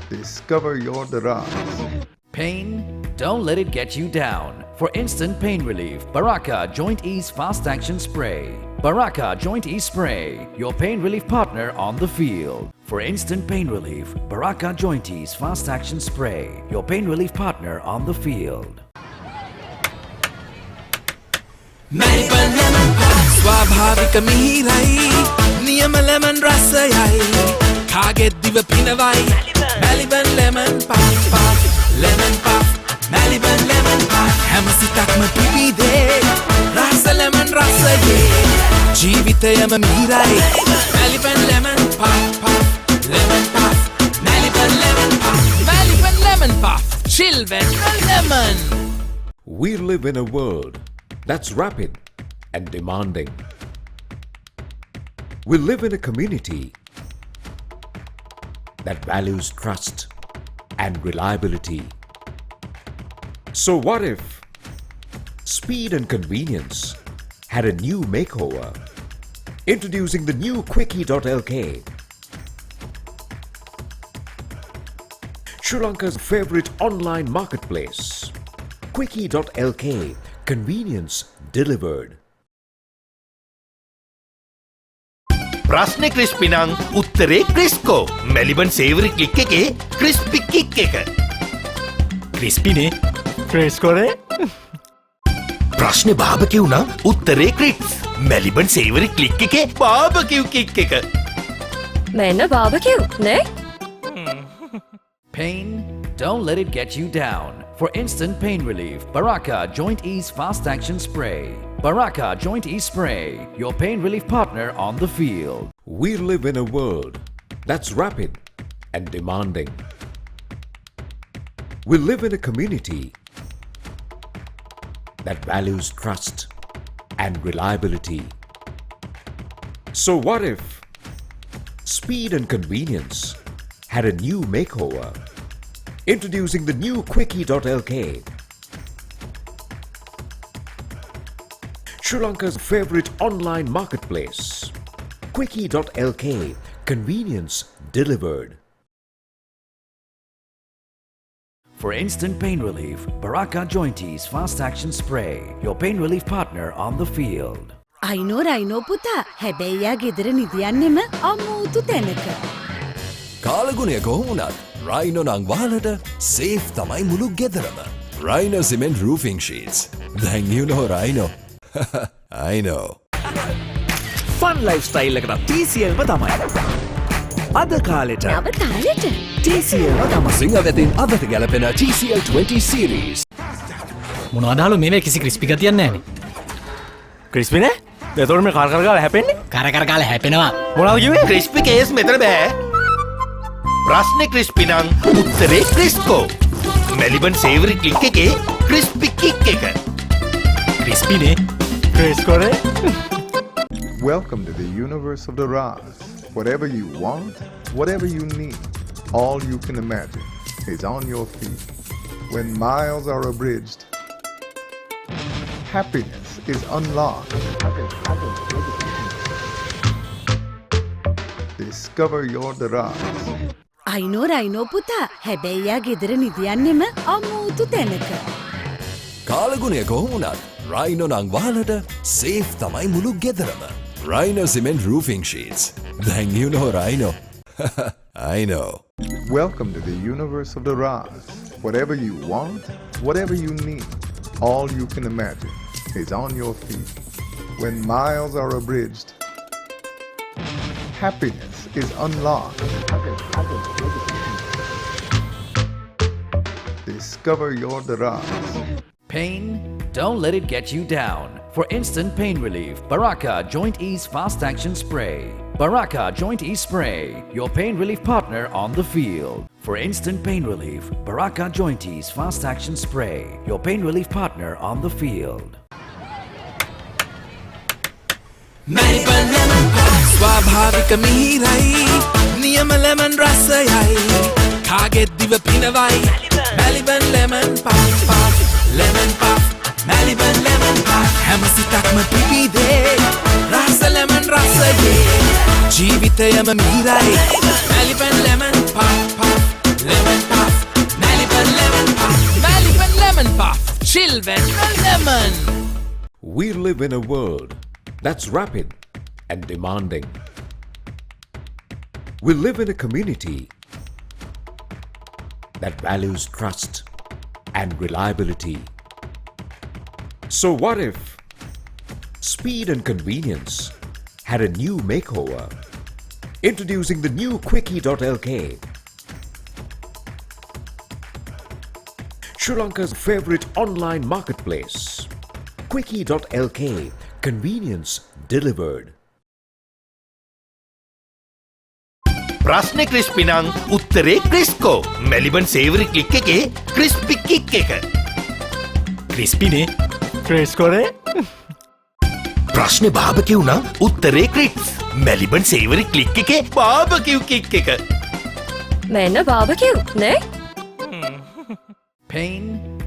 Discover your Daraz. Pain? Don't let it get you down. For instant pain relief, Baraka Joint Ease Fast Action Spray. Baraka Joint Ease Spray, your pain relief partner on the field. For instant pain relief, Baraka Joint Ease Fast Action Spray, your pain relief partner on the field. ස්වාභාවික මිහිරයි නියම lemon රසයයි කාගෙත් දිව පිනවයි Maliban lemon puff lemon puff Maliban lemon puff හැම සිතක්ම පිබිදේ රස ලෙමන් රසයේ ජීවිතයම මිහිරයි Maliban lemon puff lemon puff Maliban lemon puff Maliban lemon puff chill when lemon. We live in a world that's rapid and demanding. We live in a community that values trust and reliability. So what if speed and convenience had a new makeover? Introducing the new Quickie.lk, Sri Lanka's favorite online marketplace. Quickie.lk, convenience delivered. ප්‍රශ්නේ crispy නම් උත්තරේ ක්‍රිස්කෝ. Maliban සේවරි click එකේ crispy kick එක. ක්‍රිස්පිනේ ක්‍රිස්කෝනේ. ප්‍රශ්නේ බාබකිව් නම් උත්තරේ ක්‍රික්ස්. Maliban සේවරි click එකේ බාබකිව් kick එක. මෙන්න බාබකිව් නේ. Pain? Don't let it get you down. For instant pain relief, Baraka Joint Ease Fast Action Spray. Baraka Joint Ease Spray, your pain relief partner on the field. We live in a world that's rapid and demanding. We live in a community that values trust and reliability. So what if speed and convenience had a new makeover? Introducing the new Quickie.lk, Sri Lanka's favorite online marketplace. Quickie.lk, convenience delivered. For instant pain relief, Baraka Joint Ease Fast Action Spray, your pain relief partner on the field. අයිනෝ රයිනෝ පුතා හැබැයියා ගෙදර නිදියන්නෙම අමූතු තැනක. කාලගුණය කොහොමුණත් Rhino නං වාලට safe තමයි මුළු ගෙදරම. Rhino Cement Roofing Sheets. Then you know Rhino. I know. Fun lifestyle එකකට TCL තමයි. අද කාලෙට නව තාලෙට TCL තමයි. සිංහවෙතින් අදට ගැලපෙන TCL 20 series. මොනවදාලු මේවේ කිසි ක්‍රිස්පි ගතියක් නැහැනේ. ක්‍රිස්පිනේ? එතකොට මේ කර කර ගාලා හැපෙන්නේ? කර කර ගාලා හැපෙනවා. මොනවද කිව්වේ? ක්‍රිස්පි කේස් මෙතන බෑ. ප්‍රශ්නේ ක්‍රිස්පි නම් උත්තරේ ක්‍රිස්කෝ. මෙලිබන් සේවරි ක්ලික් එකේ ක්‍රිස්පි කික් එක. ක්‍රිස්පිනේ ක්‍රිස්කෝනේ. Welcome to the universe of the Raz. Whatever you want, whatever you need, all you can imagine is on your feet. When miles are abridged, happiness is unlocked. Discover your Daraz. අයිනෝ රයිනෝ පුතා හැබැයියා ගෙදර නිදියන්නෙම අමූතු තැනක. කාලගුණය කොහොමුණත් Rhino නං වාලට safe තමයි මුළු ගෙදරම. Rhino Cement Roofing Sheets. Then you know Rhino. I know. Welcome to the universe of the Raz. Whatever you want, whatever you need, all you can imagine is on your feet. When miles are abridged, happiness is unlocked. Discover your Daraz. Pain? Don't let it get you down. For instant pain relief, Baraka Joint Ease Fast Action Spray. Baraka Joint Ease Spray, your pain relief partner on the field. For instant pain relief, Baraka Joint Ease Fast Action Spray, your pain relief partner on the field. ස්වාභාවික මිහිරයි නියම lemon රසයයි කාගෙත් දිව පිනවයි Maliban lemon puff lemon puff Maliban lemon puff හැම සිතක්ම පිපිදේ රස ලෙමන් රසයේ ජීවිතයම මිහිරයි Maliban lemon puff lemon puff Maliban lemon puff Maliban lemon puff chill when lemon. We live in a world that's rapid and demanding. We live in a community that values trust and reliability. So what if speed and convenience had a new makeover? Introducing the new Quickie.lk, Sri Lanka's favorite online marketplace. Quickie.lk, convenience delivered. ප්‍රශ්නේ crispy නම් උත්තරේ ක්‍රිස්කෝ. Maliban සේවරි click එකේ crispy kick එක. ක්‍රිස්පිනේ ක්‍රිස්කෝනේ. ප්‍රශ්නේ බාබකිව් නම් උත්තරේ ක්‍රික්ස්. Maliban සේවරි click එකේ බාබකිව් kick එක. මෙන්න බාබකිව් නේ? Pain?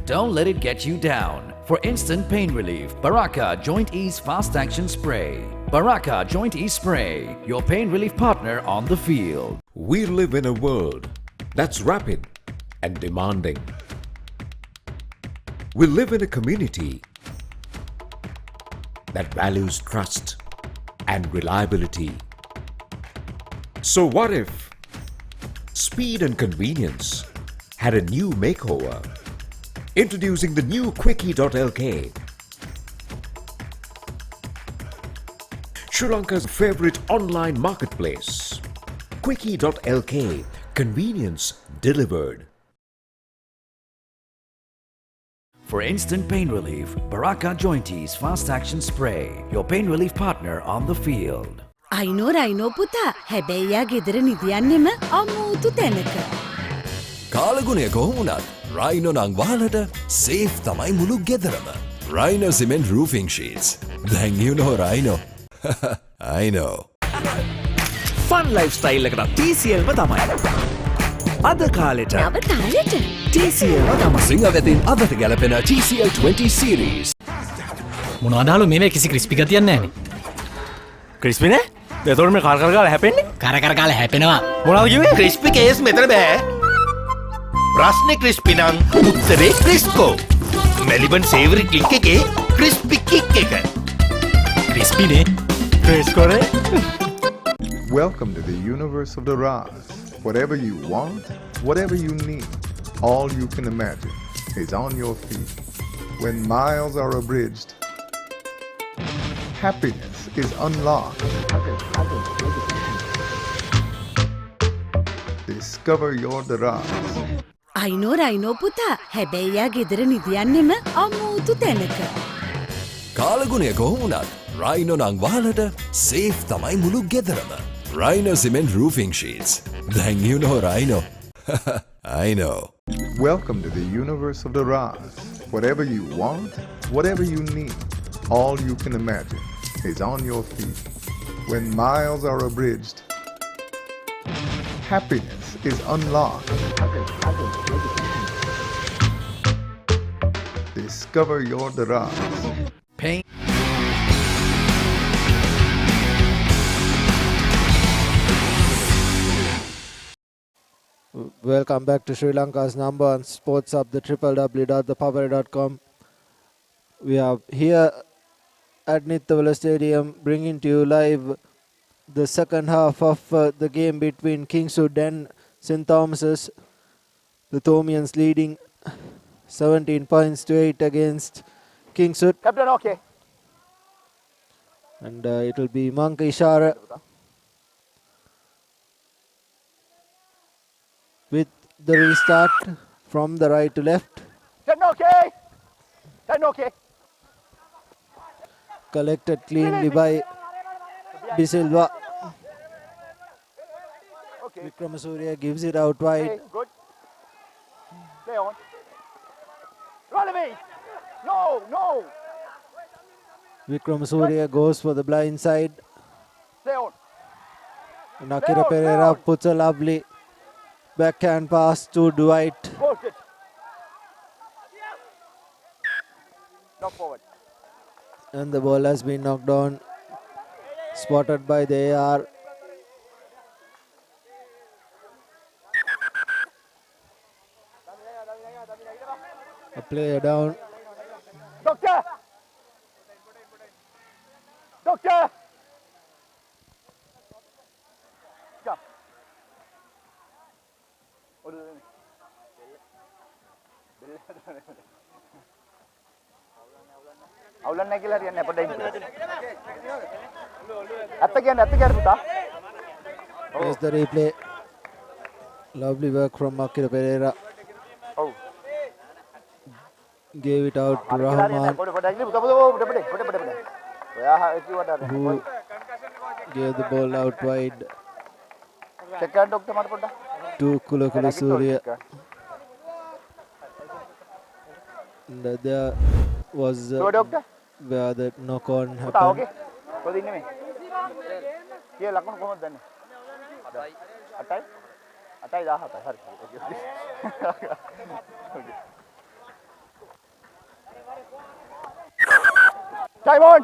Don't let it get you down. For instant pain relief, Baraka Joint Ease Fast Action Spray. Baraka Joint Ease Spray, your pain relief partner on the field. We live in a world that's rapid and demanding. We live in a community that values trust and reliability. So what if speed and convenience had a new makeover? Introducing the new Quickie.lk, Sri Lanka's favorite online marketplace. Quickie.lk, convenience delivered. For instant pain relief, Baraka Joint Ease Fast Action Spray, your pain relief partner on the field. අයිනෝ පුතා හැබැයියා ගෙදර නිදියන්නෙම අමූතු තැනක. කාලගුණය කොහොමුණත් Rhino නං වාලට safe තමයි මුළු ගෙදරම. Rhino cement roofing sheets. Then you know Rhino. I know. Fun life style එකට TCL ම තමයි. අද කාලෙට නව තාලෙට TCL ම තමයි. සිංහවෙතින් අදට ගැලපෙන TCL 20 series. මොනවදාලු මේ කිසි ක්‍රිස්පි ගතියක් නැහැනේ. ක්‍රිස්පිනේ? එතකොට මේ කර ගාලා හැපෙන්නේ? කර ගාලා හැපෙනවා. මොනවද කිව්වේ? ක්‍රිස්පි කේස් මෙතන බෑ. ප්‍රශ්නේ ක්‍රිස්පි නම් උත්තරේ ක්‍රිස්කෝ. මෙලිබන් සේවරි ක්ලික් එකේ ක්‍රිස්පි කික් එක. ක්‍රිස්පිනේ ක්‍රිස්කෝනේ. Welcome to the universe of the Raz. Whatever you want, whatever you need, all you can imagine is on your feet. When miles are abridged, happiness is unlocked. Discover your Daraz. අයිනෝ පුතා හැබැයියා ගෙදර නිදියන්නෙම අමූතු තැනක. කාලගුණය කොහොමුණත් Rhino නං වාලට safe තමයි මුළු ගෙදරම. Rhino cement roofing sheets. Then you know Rhino. I know. Welcome to the universe of the Raz. Whatever you want, whatever you need, all you can imagine is on your feet. When miles are abridged, happiness is unlocked. Discover your Daraz. Pain. Welcome back to Sri Lanka's number one sports hub, the www.thepapare.com. We are here at Nittawela Stadium bringing to you live the second half of the game between Kingswood and S.THOMAS. The Thomians leading 17 points to 8 against Kingswood. Captain, okay. And it will be Manka Ishara with the restart from the right to left. 10 okay. 10 okay. Collected cleanly by De Silva. Okay. Vikramasuriya gives it out wide. Okay, good. Play on. Rugby. No, no. Vikramasuriya goes for the blind side. Play on. And Akira Pereira puts a lovely backhand pass to Dwight. Post it. Knock forward. And the ball has been knocked on. Spotted by the AR. A player down. Doctor! Doctor! Come. අවුලක් නැහැ කියලා හරියන්නේ අපිට ඉන්න. ඇත්ත කියන්නේ පුතා. Here's the replay. Lovely work from Akira Pereira. Oh. Gave it out to Rahman, who gave the ball out wide to Kulakula Surya. And there was where the knock-on happened. Time on!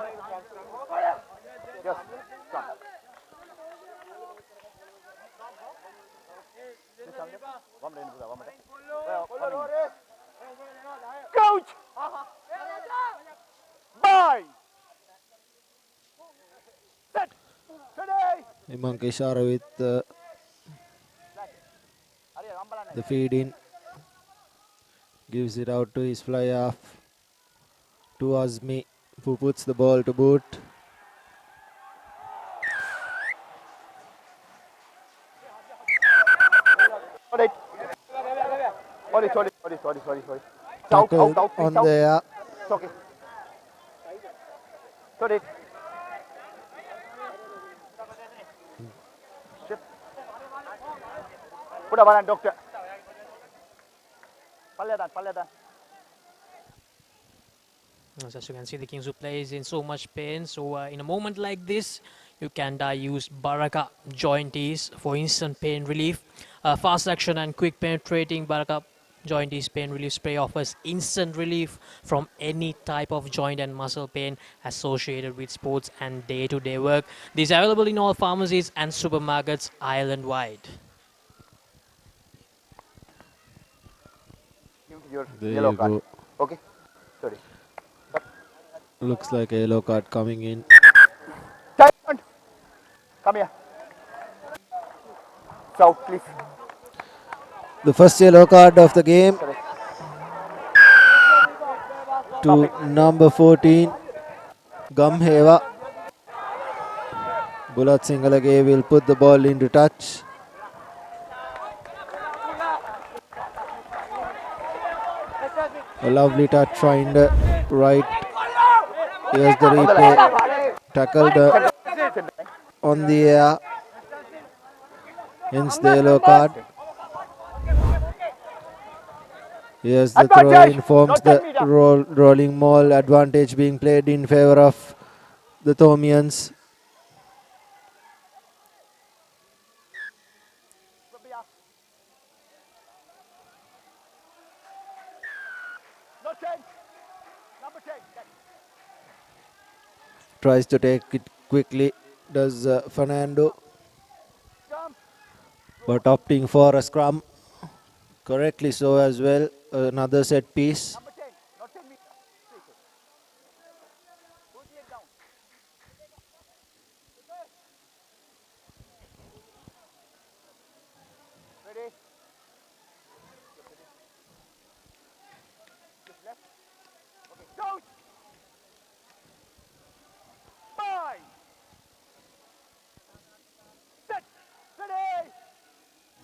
Yes, come. Coach! Bye! Set! Today! Manka Ishara with the feed in. Gives it out to his fly half to Azmi, who puts the ball to boot. Sorry. Tackled on the air. It's okay. Sorry. Shift. Put up on doctor. Palyadan. As you can see, the Kingswood player is in so much pain. So in a moment like this, you can use Baraka joint ease for instant pain relief. Fast action and quick penetrating Baraka joint ease pain relief spray offers instant relief from any type of joint and muscle pain associated with sports and day-to-day work. This is available in all pharmacies and supermarkets island-wide. There Yellow you card. go. Okay. Sorry. Looks like a yellow card coming in. Time. Come here. South, please. The first yellow card of the game to number 14, Gamheva. Bulat Singalage will put the ball into touch. A lovely touch find right. Here's the replay. Tackled on the air. Hence the yellow card. Here's the throw informs the rolling maul, advantage being played in favor of the Thomians. Tries to take it quickly, does Fernando, but opting for a scrum. Correctly so as well. Another set piece.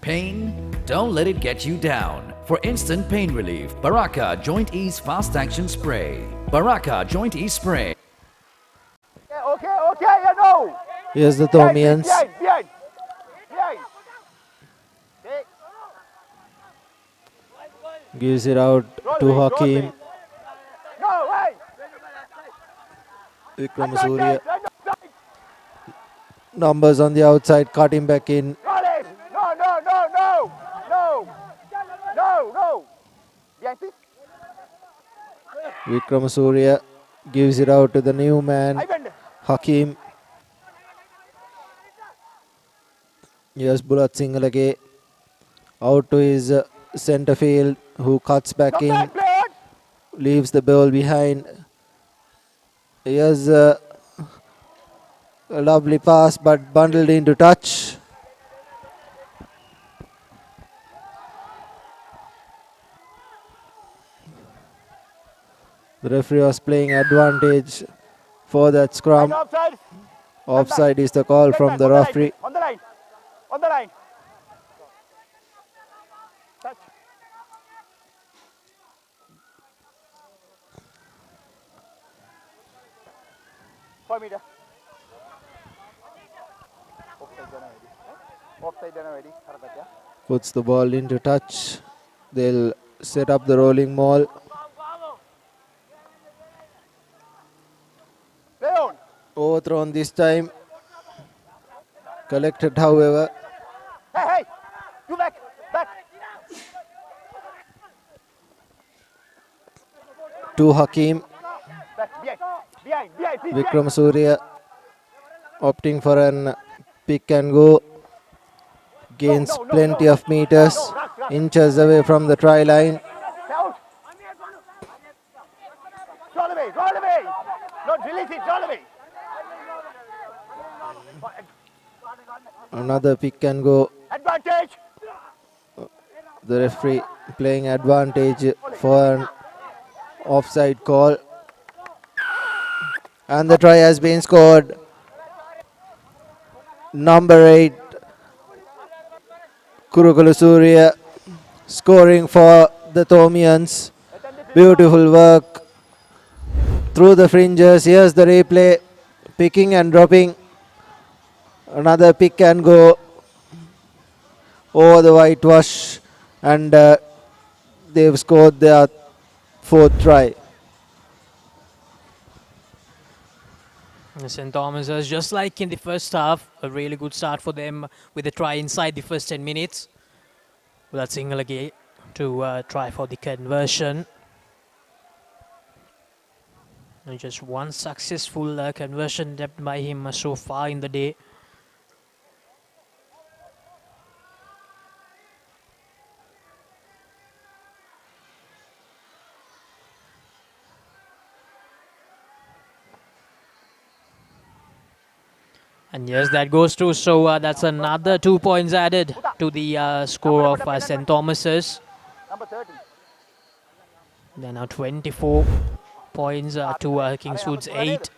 Pain? Don't let it get you down. For instant pain relief, Baraka Joint Ease Fast Action Spray. Baraka Joint Ease Spray. Okay, yeah, no. Here's the Thomians. Behind. Okay. Gives it out to Hakim. No, hey. Vikram Surya. Numbers on the outside, cut him back in. No. Behind, please. Vikram Surya gives it out to the new man, Hakim. Here's Bulat Singalage out to his centre field, who cuts back in, leaves the ball behind. Here's a lovely pass, but bundled into touch. The referee was playing advantage for that scrum. Offside is the call from the referee. On the line. Touch. 4 meter. Offside done already. Puts the ball into touch. They'll set up the rolling maul. Play on. Overthrown this time. Collected, however. Hey, you back. To Hakim. Behind, please. Vikram Surya opting for an pick and go. Gains plenty of meters. Inches away from the try line. Out. Roll away. Not release it, roll away. Another pick and go. Advantage. The referee playing advantage for an offside call. And the try has been scored. Number 8, Kurukulu Surya, scoring for the Thomians. Beautiful work through the fringes. Here's the replay. Picking and dropping. Another pick and go over the whitewash. And they've scored their 4th try. St. Thomas is just like in the first half, a really good start for them with a try inside the first 10 minutes. That single again to try for the conversion. And just one successful conversion attempt by him so far in the day. And yes, that goes through. So that's another 2 points added to the score of St. Thomas's. Number 30. They're now 24 points to Kingswood's 8.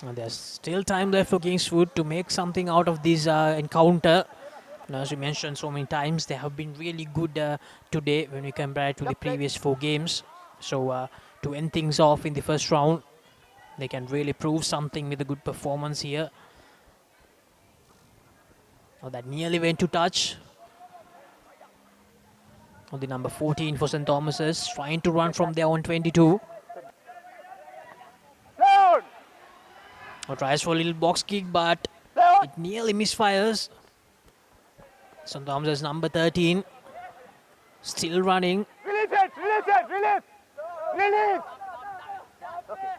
And there's still time left for Kingswood to make something out of this encounter. Now, as we mentioned so many times, they have been really good today when we compare to the previous 4 games. So to end things off in the first round, they can really prove something with a good performance here. Now that nearly went to touch. On the number 14 for St. Thomas's, trying to run from their own 22. Now tries for a little box kick, but it nearly misfires. St. Thomas's number 13, still running. Release it. Okay.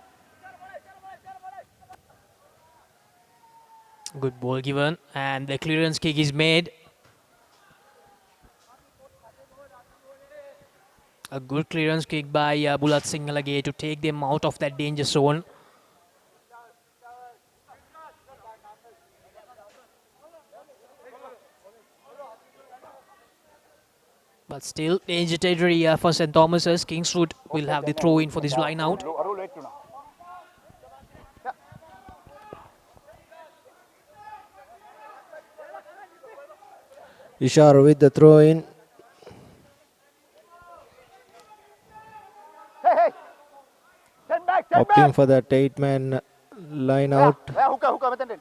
Good ball given, and the clearance kick is made. A good clearance kick by Bulat Singalage to take them out of that danger zone. But still, danger territory for St. Thomas's. Kingswood will have the throw in for this line out. Ishar with the throw in. Hey! Send back! Opting for that 8-man line out. Hooker, meten.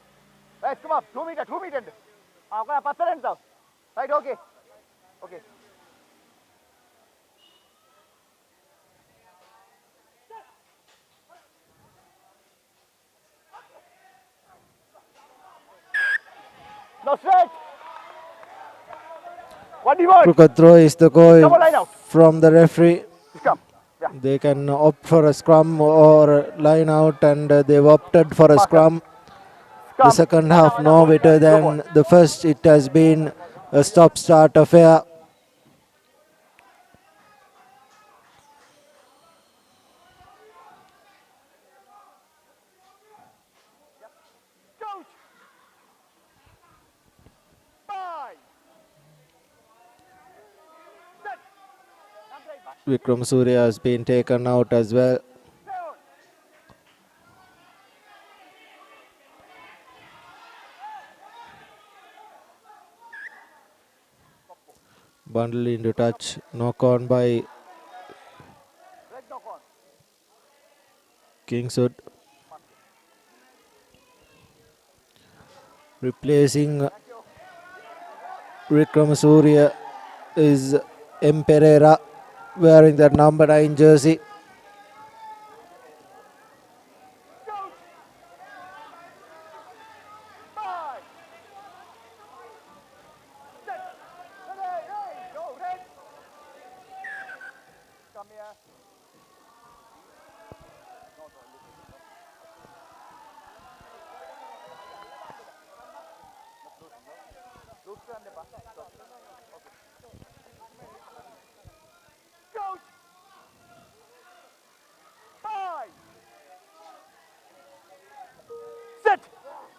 Right, come up. 2 meter. Kena pasaran tau. Right, okay. No straight. What do you want? Crooked throw is the Come on, call line out. from the referee. Come. Yeah. They can opt for a scrum or line out, and they've opted for a scrum. The second half no better than the first. It has been a stop-start affair. Vikram Surya has been taken out as well. Bundle into touch, knock on by Kingswood. Replacing Vikram Surya is M. Pereira, wearing their number 9 jersey.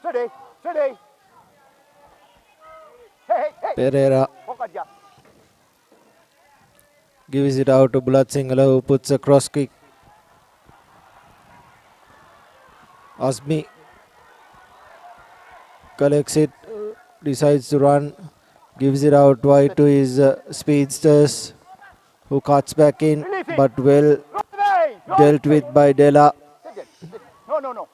Steady. Hey. Pereira gives it out to Bulat Singhla, who puts a cross kick. Asmi collects it, decides to run, gives it out wide to his speedsters, who cuts back in, but well dealt with by Della. No.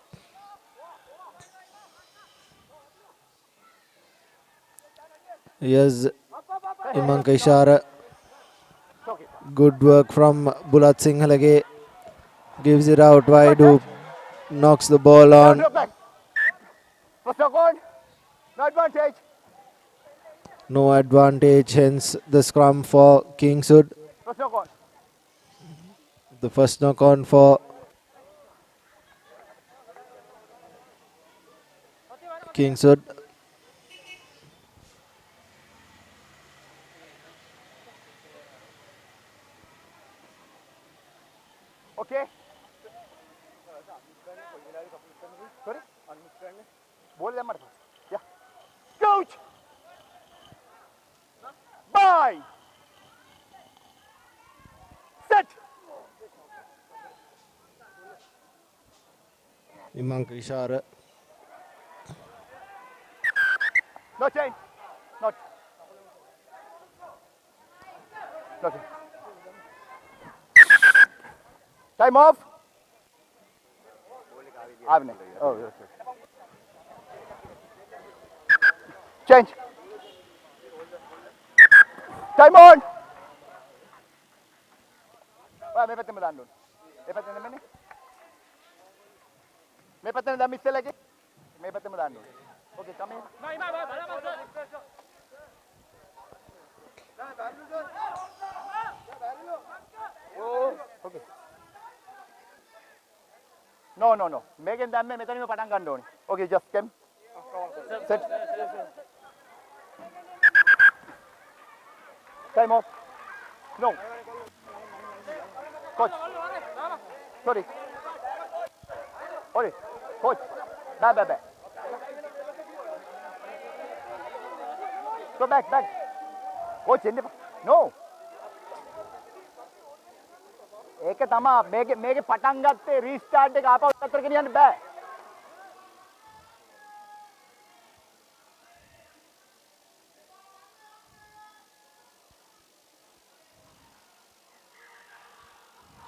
Here's Imanka Ishara. Good work from Bulat Singhla. Gives it out wide, who knocks the ball on. First knock on. No advantage. No advantage, hence the scrum for Kingswood. First knock on. The first knock on for Kingswood. Okay. Sorry? Boleh dah mana? Ya. Coach. Bye. Set. Imanka Ishara. No change. Not. Okay. Time off. Oh, yes. Change. Time on. Wah, me patin mo doon. Me patin naman eh. Me patin na miss lagi. Me patin mo doon. Okay, come in. Oh, okay. No. Megan dame me tani mo padang gando ni. Okay, just come. Set. Time off. No. Coach. Sorry. Coach. Back. Go back. Coach, no. ඒක තමා මේකේ පටන් ගත්තේ restart එක ආපහු අතර ගෙනියන්න බෑ.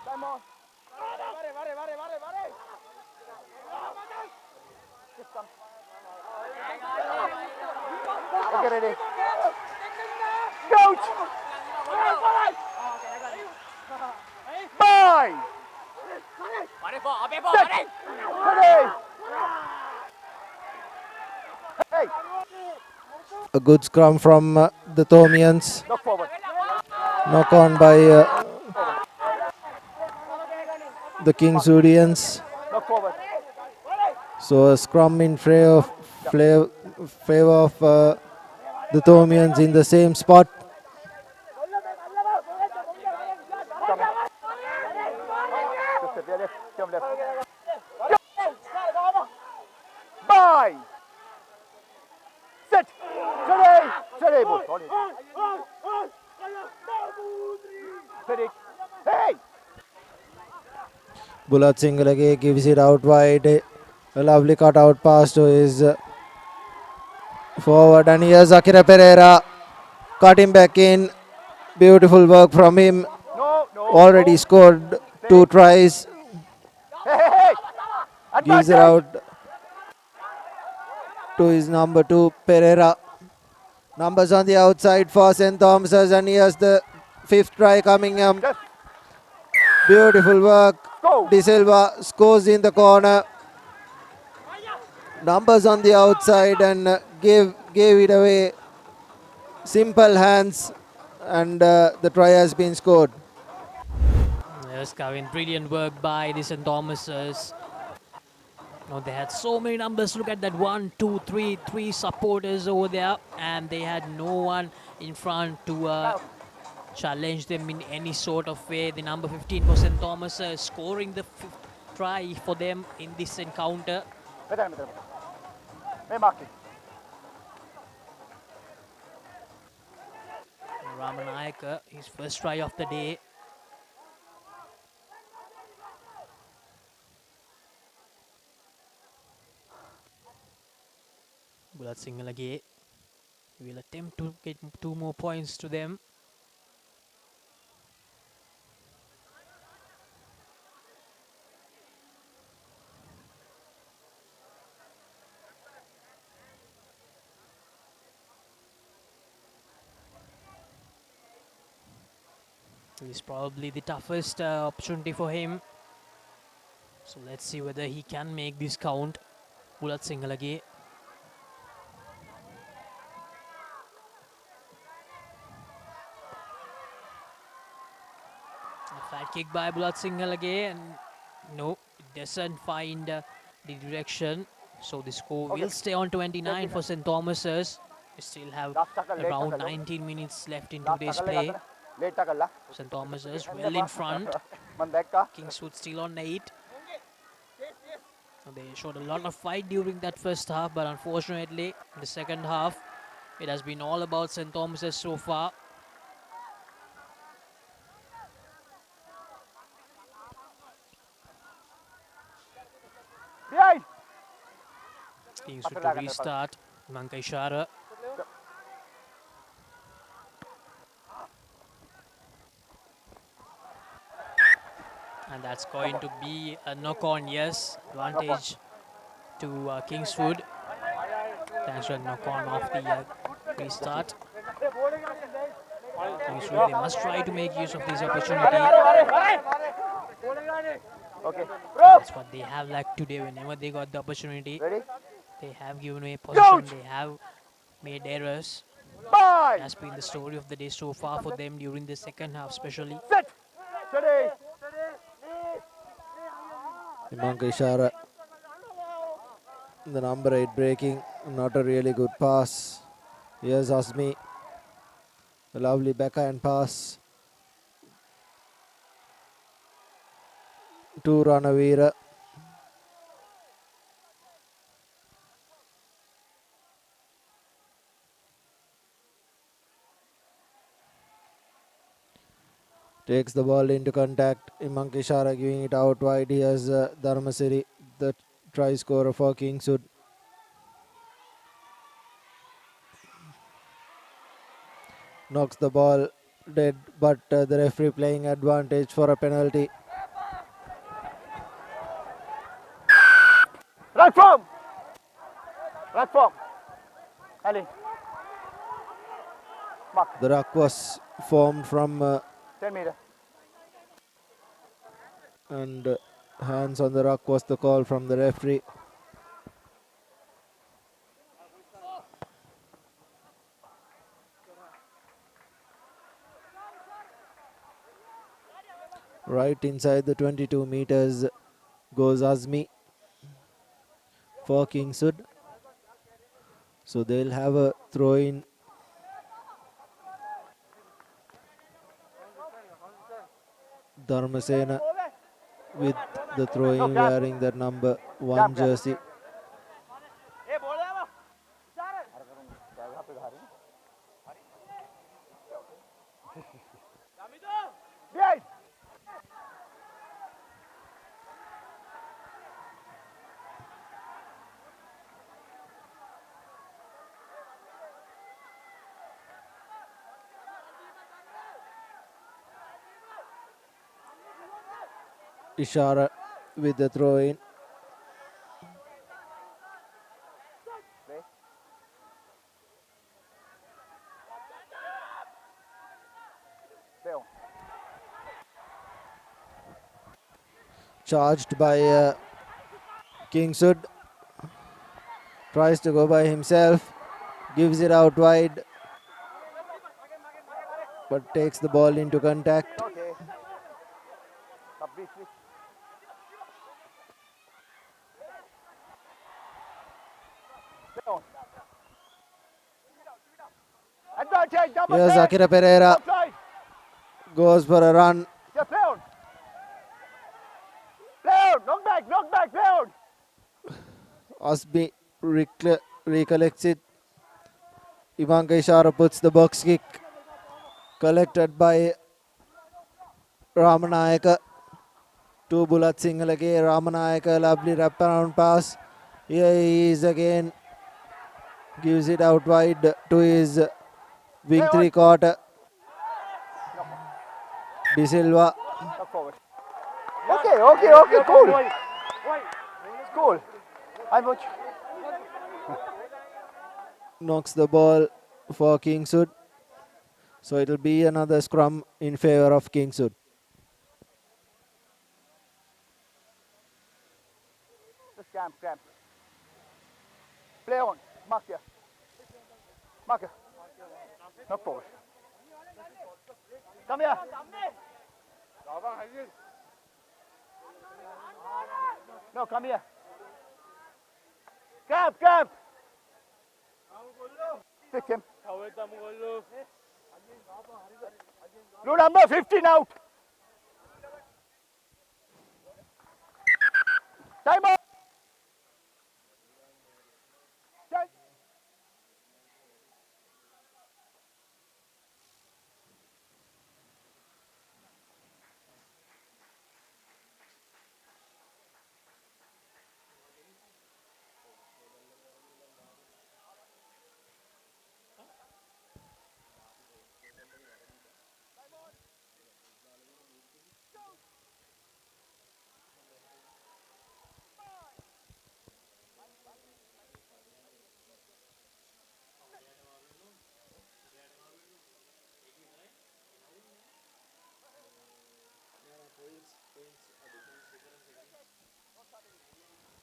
Come on. Vare. Just come. Okay, ready. Coach! Bye! Hey! A good scrum from the Thomians. Look forward. Knock on by the Kingswoodians. Look forward. So a scrum in favor of the Thomians in the same spot. Bye! Set! Today, boy. Hey! Bulat Singalage gives it out wide. A lovely cut out pass to his forward, and here's Akira Pereira. Cut him back in. Beautiful work from him. Already scored 2 tries. Hey! Gives it out to his number 2, Pereira. Numbers on the outside for St. Thomas's, and here's the 5th try coming up. Beautiful work. De Silva scores in the corner. Numbers on the outside, and gave it away. Simple hands, and the try has been scored. Yes, Kevin, brilliant work by the St. Thomas's. Now they had so many numbers. Look at that 1, 2, 3, 3 supporters over there, and they had no one in front to challenge them in any sort of way. The number 15 for St. Thomas scoring the 5th try for them in this encounter. Ramanayaka, his first try of the day. Bulat Singalage will attempt to get 2 more points to them. It's probably the toughest opportunity for him. So let's see whether he can make this count. Bulat Singalage. A fat kick by Bulat Singalage, and no, it doesn't find the direction. So the score will stay on 29 for St. Thomas's. We still have around 19 minutes left in today's play. St. Thomas's well in front. Kingswood still on 8. They showed a lot of fight during that first half, but unfortunately, in the second half, it has been all about St. Thomas's so far. Behind! Kingswood to restart. Manka Ishara. And that's going to be a knock-on, yes. Advantage to Kingswood. Thanks to a knock-on off the restart. Kingswood, they must try to make use of this opportunity. That's what they have lacked today. Whenever they got the opportunity, they have given away possession. They have made errors. That's been the story of the day so far for them during the second half, especially. Manka Ishara, the number 8 breaking, not a really good pass. Here's Asmi, a lovely backhand pass to Ranavira. Takes the ball into contact. Imankishara giving it out wide. Here's Dharmasiri, the try scorer for Kingswood. Knocks the ball dead, but the referee playing advantage for a penalty. Right from. Right from. Ali. Mark. The ruck was formed from 10 meter. and hands on the ruck was the call from the referee. Right inside the 22 meters goes Azmi for Kingswood. So they'll have a throw in. Dharmasena with the throw in wearing that number 1 jersey. Behind. Ishara with the throw in. Charged by Kingswood. Tries to go by himself. Gives it out wide. But takes the ball into contact. Okay. Advantage, number Here's 10. Akira Pereira. Outside. Goes for a run. Just play on. Play on. Knock back, play on. Asbi recollects it. Ivanka Ishara puts the box kick. Collected by Ramanayaka. To Bulat Singalake. Ramanayaka, lovely wraparound pass. Here he is again. Gives it out wide to his wing 3/4. De Silva. Okay, cool. It's cool. I watch. Knocks the ball for Kingswood. So it'll be another scrum in favor of Kingswood. Just camp. Play on. Mark here. Knock forward. Come here. No, come here. Camp. Fix him. Blue number 15 out. Time out.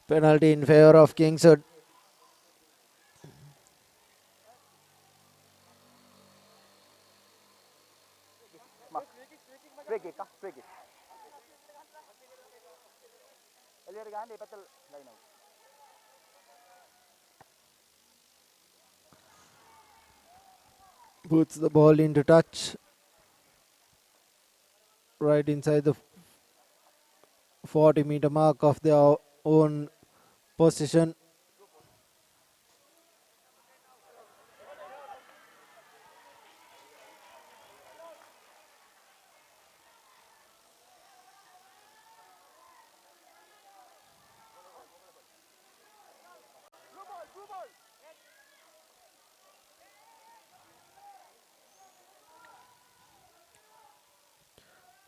Penalty in favor of Kingswood. Free kick. Puts the ball into touch. Right inside the 40-meter mark of their own position.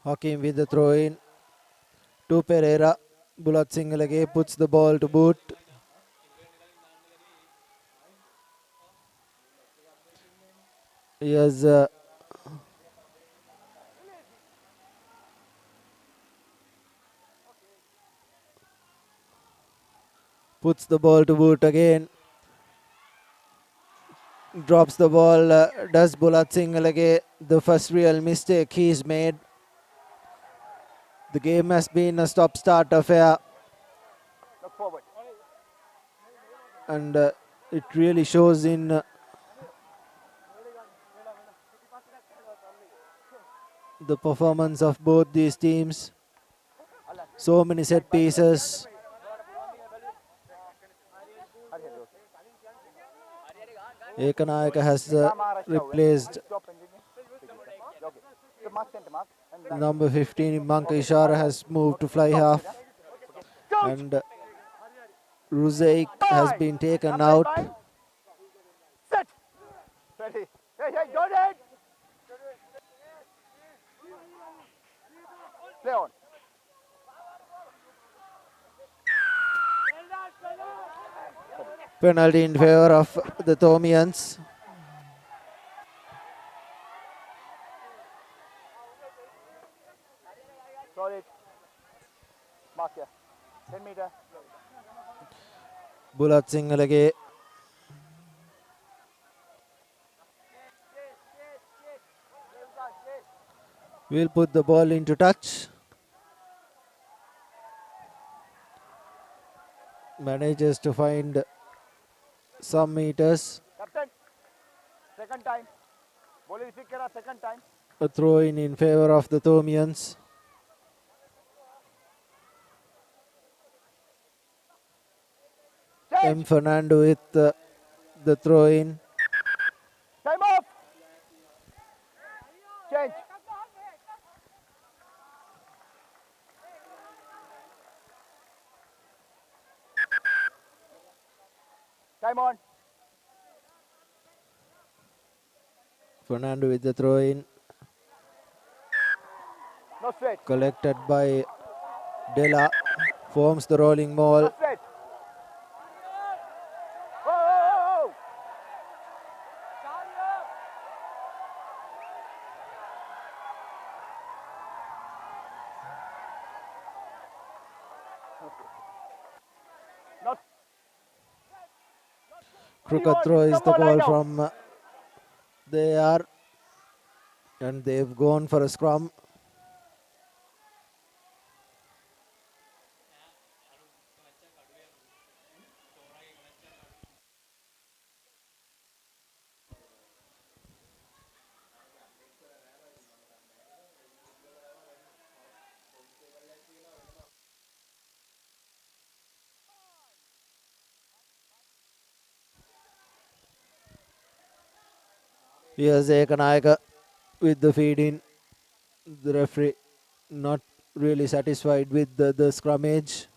Hakim with the throw in to Pereira. Bulat Singalage puts the ball to boot. Here's puts the ball to boot again. Drops the ball. Does Bulat Singalage the first real mistake he's made? The game has been a stop-start affair. Look forward. And it really shows in the performance of both these teams. So many set pieces. Ekanayaka has replaced number 15. Manka Ishara has moved to fly half. And Ruzaik has been taken out. Set. Ready. Hey, hey, go ahead. Play on. Penalty in favor of the Thomians. Solid. Mark here. 10 meter. Bulat Singalage will put the ball into touch. Manages to find some meters. Captain. Second time. Ball is second time. A throw in favor of the Thomians. M. Fernando with the throw in. Time off. Change. Time on. Fernando with the throw in. No straight. Collected by Della. Forms the rolling ball. No straight. Oh. Not. Crooked throw is the ball from there. And they've gone for a scrum. Here's Ekanayaka with the feed in. The referee not really satisfied with the scrummage.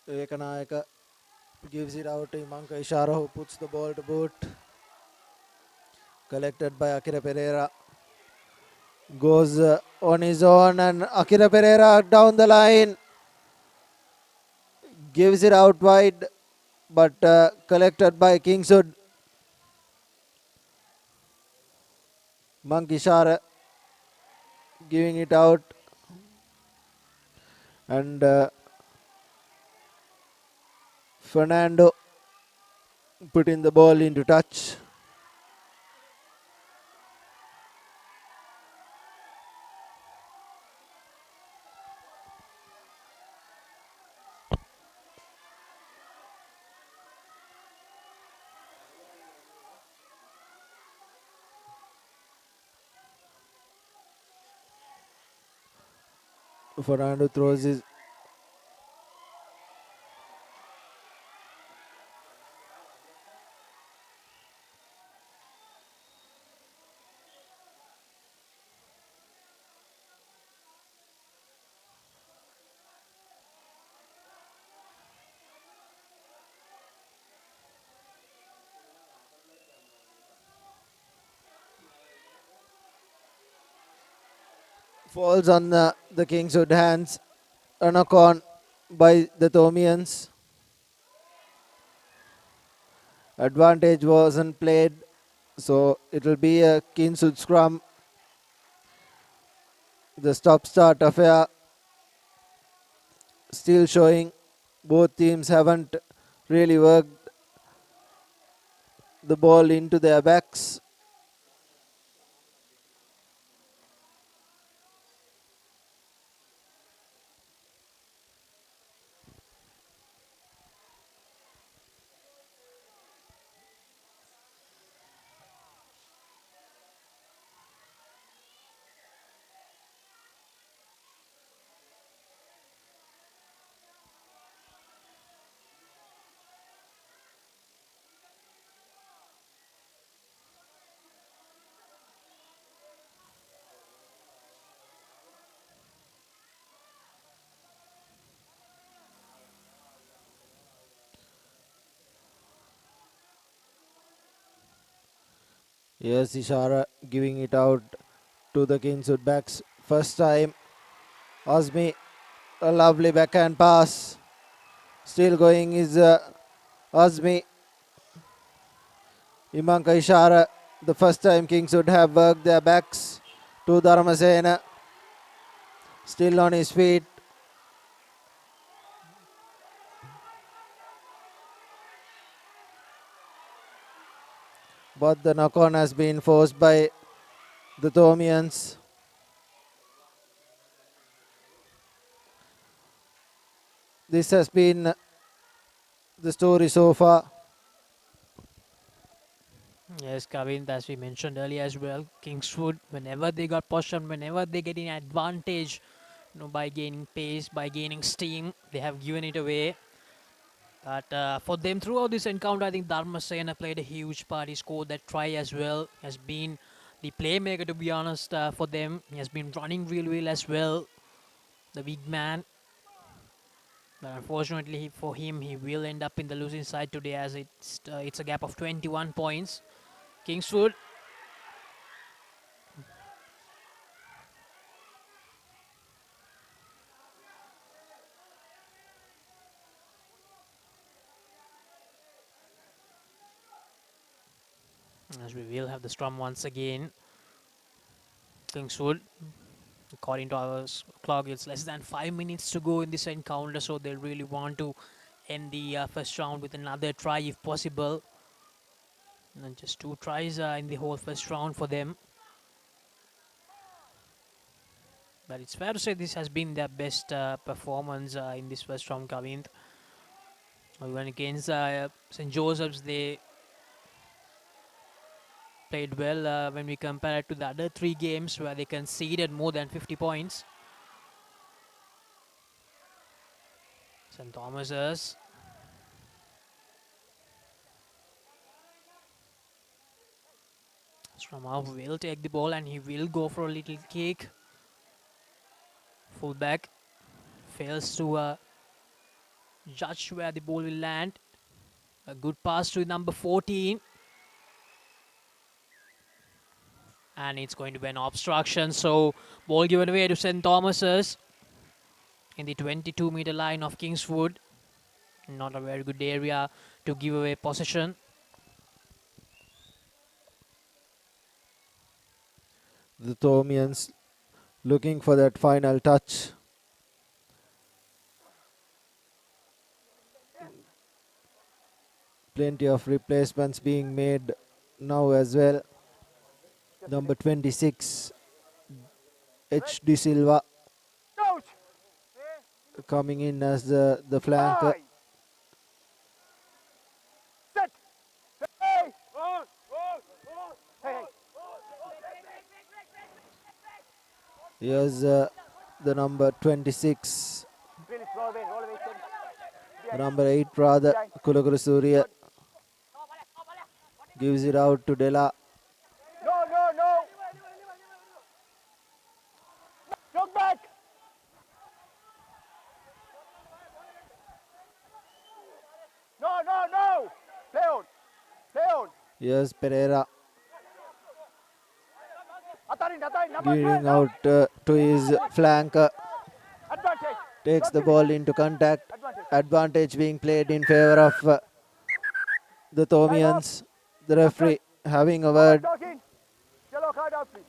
Ekanayaka gives it out to Manka Ishara, who puts the ball to boot. Collected by Akira Pereira. Goes on his own, and Akira Pereira down the line. Gives it out wide, but collected by Kingswood. Manka Ishara giving it out. And Fernando putting the ball into touch. Fernando throws his falls on the Kingswood hands. A knock on by the Thomians. Advantage wasn't played, so it will be a Kingswood scrum. The stop-start affair still showing both teams haven't really worked the ball into their backs. Yes, Ishara giving it out to the Kingswood backs. First time, Azmi, a lovely backhand pass. Still going is Azmi. Imanka Ishara, the first time Kingswood have worked their backs to Dharmasena. Still on his feet. But the knock-on has been forced by the Thomians. This has been the story so far. Yes, Kavin, as we mentioned earlier as well, Kingswood, whenever they got possession, whenever they get an advantage, by gaining pace, by gaining steam, they have given it away. But for them throughout this encounter, I think Dharmasena played a huge part. He scored that try as well. Has been the playmaker, to be honest, for them. He has been running really well as well. The big man. But unfortunately for him, he will end up in the losing side today, as it's a gap of 21 points. Kingswood. As we will have the scrum once again. Kingswood, according to our clock, it's less than 5 minutes to go in this encounter, so they really want to end the first round with another try if possible. And just 2 tries in the whole first round for them. But it's fair to say this has been their best performance in this first round, Kavind. Even against St. Joseph's, they played well when we compare it to the other 3 games where they conceded more than 50 points. St. Thomas's. Stramav will take the ball and he will go for a little kick. Fullback fails to judge where the ball will land. A good pass to number 14. And it's going to be an obstruction. So ball given away to St. Thomas's in the 22-meter line of Kingswood. Not a very good area to give away possession. The Thomians looking for that final touch. Plenty of replacements being made now as well. Number 26, H. De Silva, coming in as the flanker. Here's the number 26, number 8 rather, Kulaguru Surya. Gives it out to Dela. No. Jog back. No. Play on. Here's Pereira. Gearing out to his flank. Takes the ball into contact. Advantage being played in favor of the Thomians. The referee having a word. Yellow card out, please.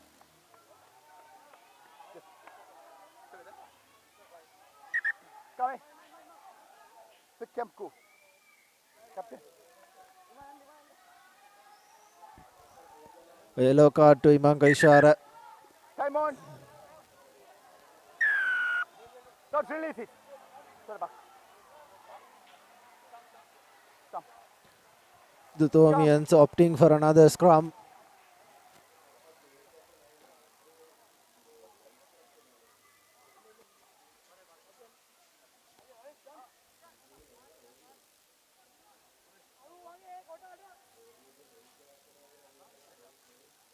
Come in. Pick Kemku. Captain. A yellow card to Imanka Ishara. Time on. Don't release it. Sorry, back. Come. The Thomians opting for another scrum.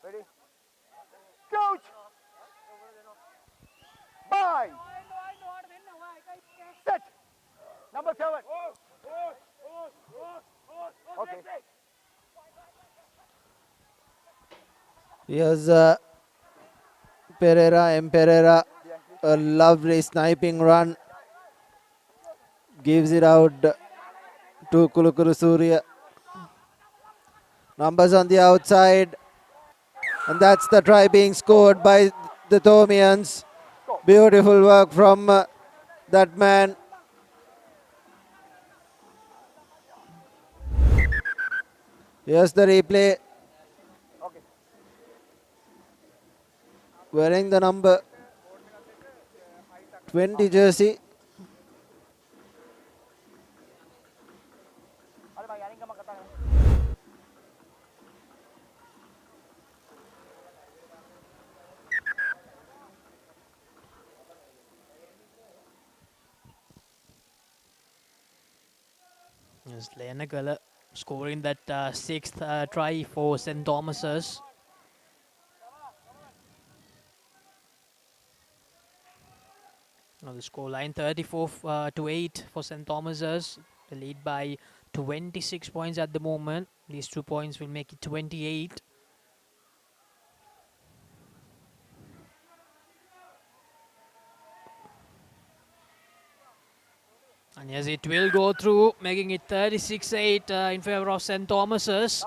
Ready? Coach! Bye! Set! Number 7. Okay. Here's Pereira. A lovely sniping run. Gives it out to Kulukuru Surya. Numbers on the outside. And that's the try being scored by the Thomians. Beautiful work from that man. Here's the replay. Okay. Wearing the number 20 jersey. Yes, Nittawela scoring that sixth try for St. Thomas's. Now the score line 34 to 8 for St. Thomas's. The lead by 26 points at the moment. These 2 points will make it 28. And yes, it will go through, making it 36-8 in favor of St. Thomas's.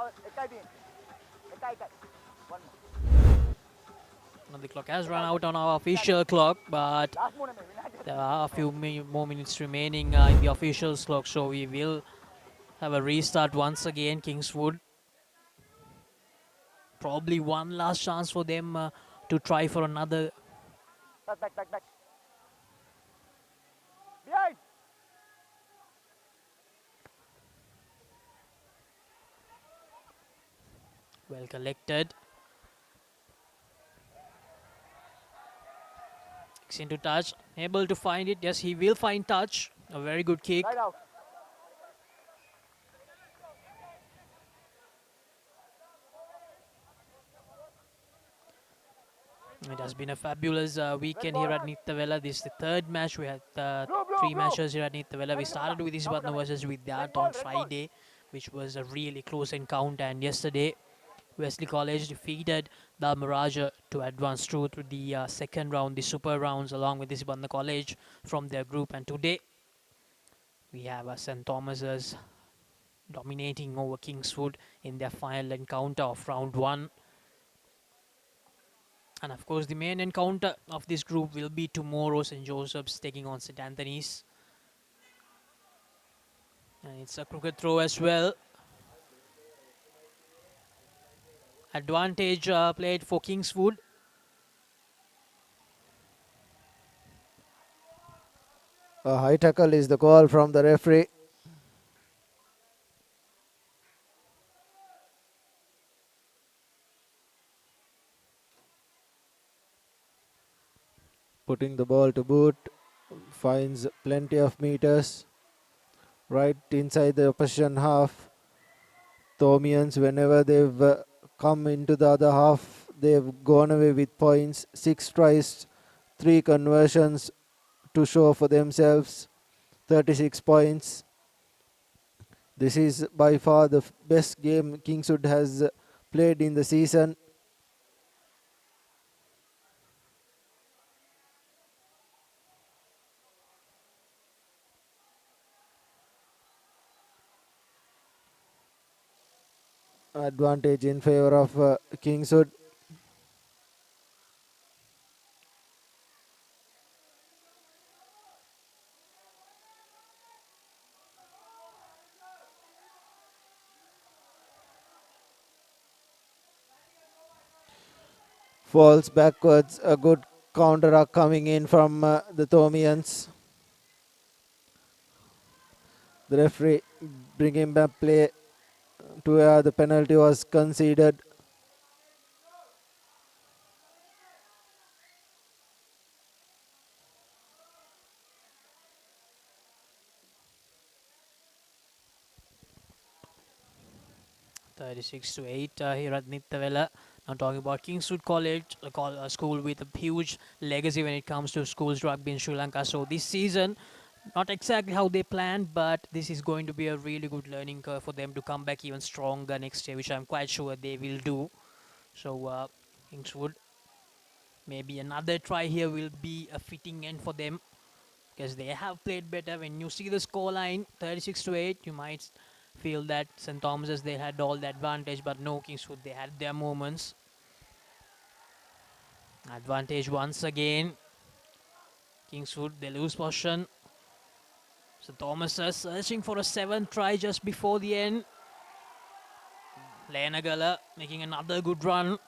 Now the clock has run out on our official clock, but there are a few more minutes remaining in the official clock, so we will have a restart once again. Kingswood. Probably one last chance for them to try for another. Back. Behind. Well collected. Kicks into touch. Able to find it. Yes, he will find touch. A very good kick. Right out. It has been a fabulous weekend here at Nittawela. This is the third match. We had 3 matches here at Nittawela. We started with Isbatna versus Vidyart on Friday, which was a really close encounter. And yesterday, Wesley College defeated the Miraja to advance through to the second round, the super rounds, along with Isbatna College from their group. And today, we have St. Thomas's dominating over Kingswood in their final encounter of round 1. And of course, the main encounter of this group will be tomorrow, St. Joseph's taking on St. Anthony's. And it's a crooked throw as well. Advantage played for Kingswood. A high tackle is the call from the referee. Putting the ball to boot, finds plenty of meters right inside the opposition half. Thomians, whenever they've come into the other half, they've gone away with points. 6 tries, 3 conversions to show for themselves. 36 points. This is by far the best game Kingswood has played in the season. advantage in favor of Kingswood. Falls backwards, a good counter are coming in from the Thomians. The referee bringing back play to where the penalty was conceded. (36-8) here at Nittawela. Now talking about Kingswood College, a school with a huge legacy when it comes to schools rugby in Sri Lanka. So this season, not exactly how they planned, but this is going to be a really good learning curve for them to come back even stronger next year, which I'm quite sure they will do. So Kingswood, maybe another try here will be a fitting end for them, because they have played better. When you see the scoreline 36-8, you might feel that St. Thomas's, they had all the advantage, but no, Kingswood, they had their moments. Advantage once again. Kingswood, they lose possession. St. Thomas's searching for a 7th try just before the end. Lavinia making another good run.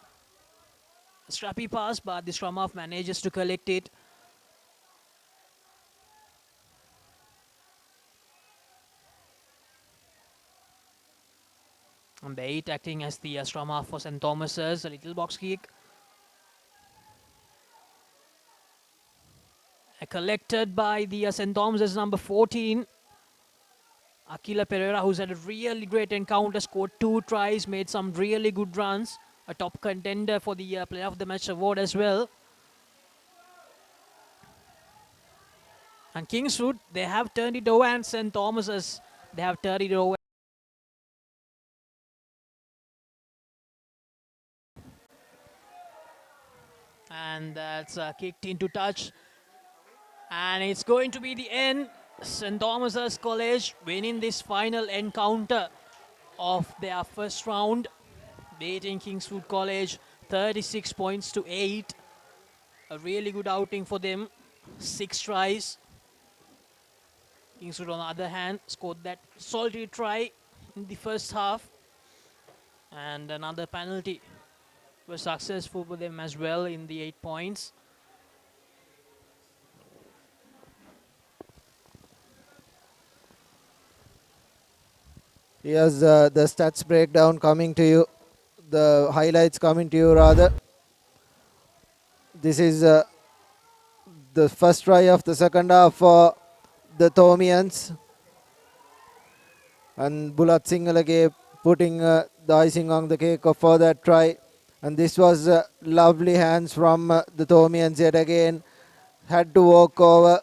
A scrappy pass, but the scrum half manages to collect it. Number 8 acting as the scrum half for St. Thomas's. A little box kick. Collected by the St. Thomas's number 14. Akila Pereira, who's had a really great encounter, scored 2 tries, made some really good runs. A top contender for the Player of the Match award as well. And Kingswood, they have turned it over, and St. Thomas's, they have turned it over. And that's kicked into touch. And it's going to be the end. St. Thomas's College winning this final encounter of their first round, beating Kingswood College 36 points to 8. A really good outing for them. 6 tries. Kingswood, on the other hand, scored that salty try in the first half. And another penalty was successful for them as well in the 8 points. Here's the stats breakdown coming to you. The highlights coming to you rather. This is the first try of the second half for the Thomians. And Bulat Singalage putting the icing on the cake for that try. And this was lovely hands from the Thomians yet again. Had to walk over.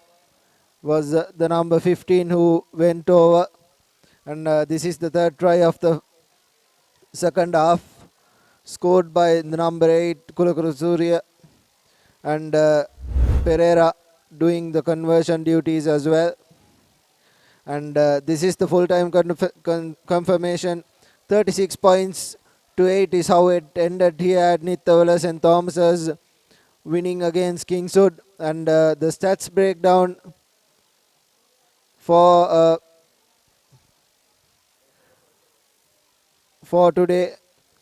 Was the number 15 who went over. And this is the third try of the second half, scored by the number 8, Kulakuru Surya, and Pereira doing the conversion duties as well. And this is the full-time confirmation. 36 points to 8 is how it ended here at Nittawela. St. Thomas's winning against Kingswood. And the stats breakdown for today: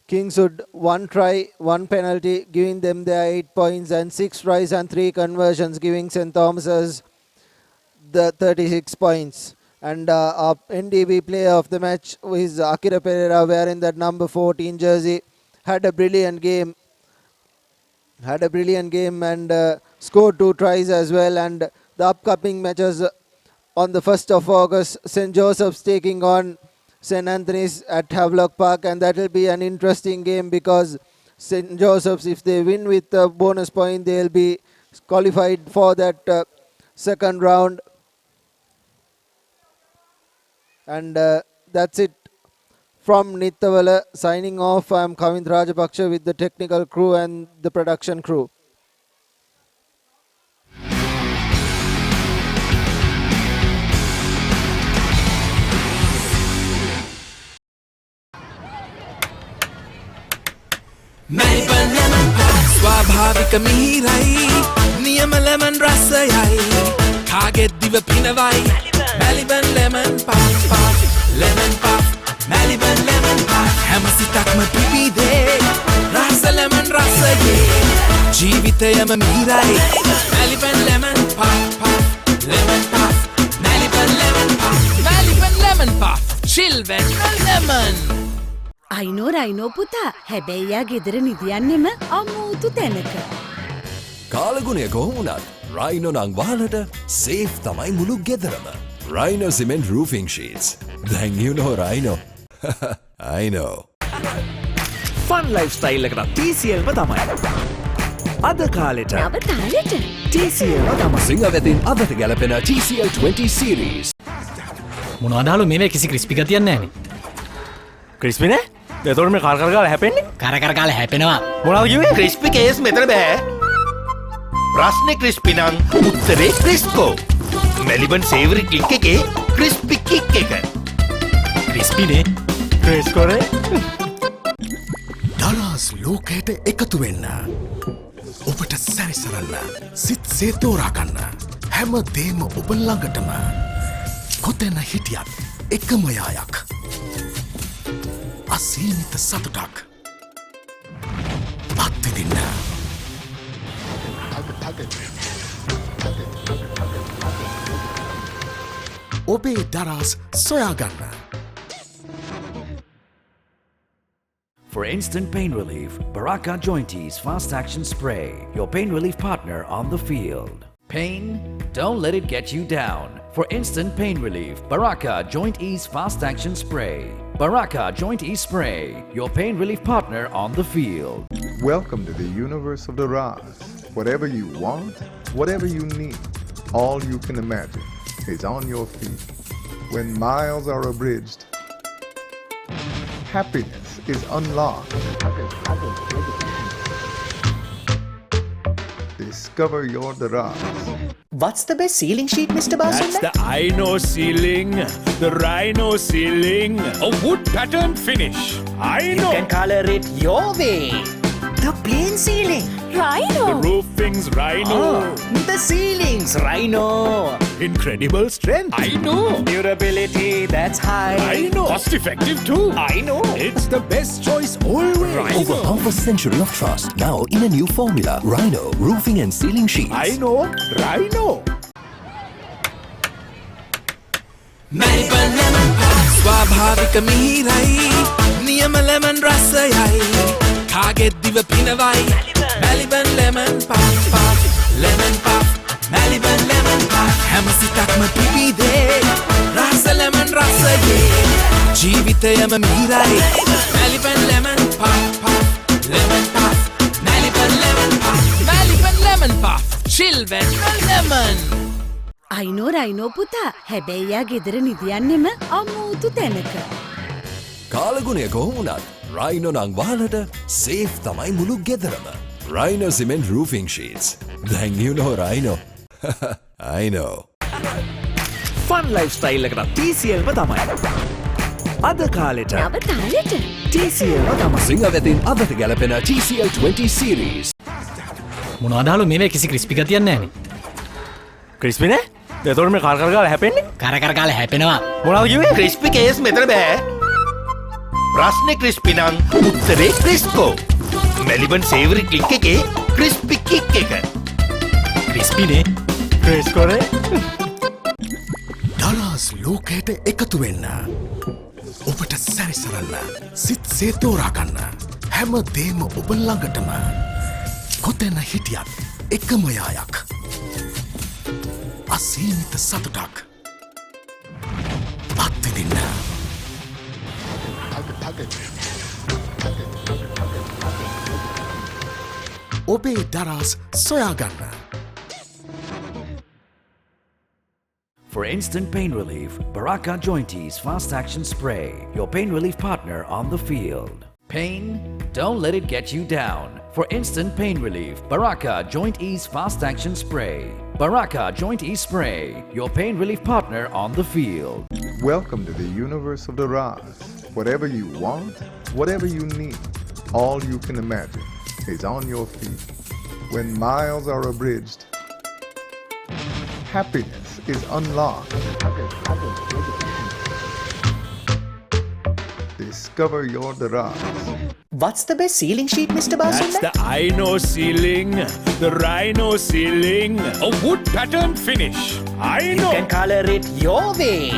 Kingswood 1 try, 1 penalty, giving them their 8 points, and 6 tries and 3 conversions, giving St. Thomas's the 36 points. And our NDB player of the match is Akira Pereira, wearing that number 14 jersey. Had a brilliant game. And scored 2 tries as well. And the upcoming matches on the 1st of August, St. Joseph's taking on St. Anthony's at Havelock Park, and that will be an interesting game because St. Joseph's, if they win with a bonus point, they'll be qualified for that second round. And that's it from Nittawela. Signing off, I'm Kavindra Rajapaksha with the technical crew and the production crew. Melbourne lemon pop ස්වාභාවික මිහිරයි නියම lemon රසයයි කාගෙත් දිව පිනවයි Melbourne lemon pop lemon pop Melbourne lemon pop හැම සිතක්ම පිබිදේ රස lemon රසයේ ජීවිතයම මිහිරයි Melbourne lemon pop lemon pop Melbourne lemon pop Melbourne lemon pop chill when lemon අයිනෝ රයිනෝ පුතා හැබැයි යා ගෙදර නිදියන්නෙම අමුතු තැනක. කාලගුණය කොහොමුණත් රයිනෝ නං වාලට සේෆ් තමයි මුළු ගෙදරම. Rhino cement roofing sheets. Then you know Rhino. I know. Fun lifestyle එකකට TCL ම තමයි. අද කාලෙට නව තාලෙට TCL ම තමයි. සිංහ වෙතින් අදට ගැලපෙන TCL 20 series. මොනවදාලු මේ කිසි ක්‍රිස්පි ගතියක් නැහැනේ. ක්‍රිස්පි නේ? එතකොට මේ කර කර ගාලා හැපෙන්නේ? කර කර ගාලා හැපෙනවා. මොනවද කිව්වේ? ක්‍රිස්පි කේස් මෙතන බෑ. ප්‍රශ්නේ ක්‍රිස්පි නම් උත්තරේ ක්‍රිස්කෝ. මෙලිබන් සේවරි ක්ලික් එකේ ක්‍රිස්පි කික් එක. ක්‍රිස්පි නේ. ක්‍රිස්කෝනේ. ඩලාස් ලෝකයට එකතු වෙන්න. ඔබට සැරිසරන්න. සිත්සේ තෝරාගන්න. හැම දේම ඔබ ළඟටම. කොතැන හිටියත් එකම යායක්. අසීමිත සතුටක්. අත්විඳින්න. ඔබේ දරස් සොයාගන්න. For instant pain relief, Baraka Joint Ease Fast Action Spray, your pain relief partner on the field. Pain? Don't let it get you down. For instant pain relief, Baraka Joint Ease Fast Action Spray. Baraka Joint Ease Spray, your pain relief partner on the field. Welcome to the universe of the Raz. Whatever you want, whatever you need, all you can imagine is on your feet. When miles are abridged, happiness is unlocked. Discover your Daraz. What's the best ceiling sheet, Mr. Basunda? That's the Rhino ceiling. The Rhino ceiling. A wood pattern finish. I know. You can color it your way. The plain ceiling. Rhino. The roofing's Rhino. The ceiling's Rhino. Incredible strength. I know. Durability, that's high. I know. Cost effective too. I know. It's the best choice always. Rhino. Over half a century of trust. Now in a new formula. Rhino roofing and ceiling sheets. I know. Rhino. Melbourne lemon pop ස්වාභාවික මිහිරයි නියම lemon රසයයි කාගෙත් දිව පිනවයි Melbourne lemon pop lemon pop Melbourne lemon pop හැම සිතක්ම පිබිදේ රස lemon රසයේ ජීවිතයම මිහිරයි Melbourne lemon pop lemon pop Melbourne lemon pop Melbourne lemon pop chill when lemon අයිනෝ රයිනෝ පුතා හැබැයි යා ගෙදර නිදියන්නෙම අමුතු තැනක. කාලගුණය කොහොමුණත් Rhino නං වාලට සේෆ් තමයි මුළු ගෙදරම. Rhino cement roofing sheets. Then you know Rhino. I know. Fun lifestyle එකකට TCL ම තමයි. අද කාලෙට නව තාලෙට TCL ම තමයි. සිංහ වෙතින් අදට ගැලපෙන TCL 20 series. මොනවදාලු මේ කිසි ක්‍රිස්පි ගතියක් නැහැනේ. ක්‍රිස්පි නේ? එතකොට මේ කර කර ගාලා හැපෙන්නේ? කර කර ගාලා හැපෙනවා. මොනවද කිව්වේ? ක්‍රිස්පි කේස් මෙතන බෑ. ප්‍රශ්නේ ක්‍රිස්පි නම් උත්තරේ ක්‍රිස්කෝ. මෙලිබන් සේවරි ක්ලික් එකේ ක්‍රිස්පි කික් එක. ක්‍රිස්පි නේ. ක්‍රිස්කෝනේ. ඩලාස් ලෝකයට එකතු වෙන්න. ඔබට සැරිසරන්න. සිත්සේ තෝරාගන්න. හැම දේම ඔබ ළඟටම. කොතැන හිටියත් එකම යායක්. අසීමිත සතුටක්. අත්විඳින්න. ඔබේ දරස් සොයාගන්න. For instant pain relief, Baraka Joint Ease Fast Action Spray, your pain relief partner on the field. Pain? Don't let it get you down. For instant pain relief, Baraka Joint Ease Fast Action Spray. Baraka Joint Ease Spray, your pain relief partner on the field. Welcome to the universe of the Raz. Whatever you want, whatever you need, all you can imagine is on your feet. When miles are abridged, happiness is unlocked. Discover your Daraz. What's the best ceiling sheet, Mr. That's Basunda? the Rhino ceiling. The Rhino ceiling. A wood pattern finish. You can color it your way.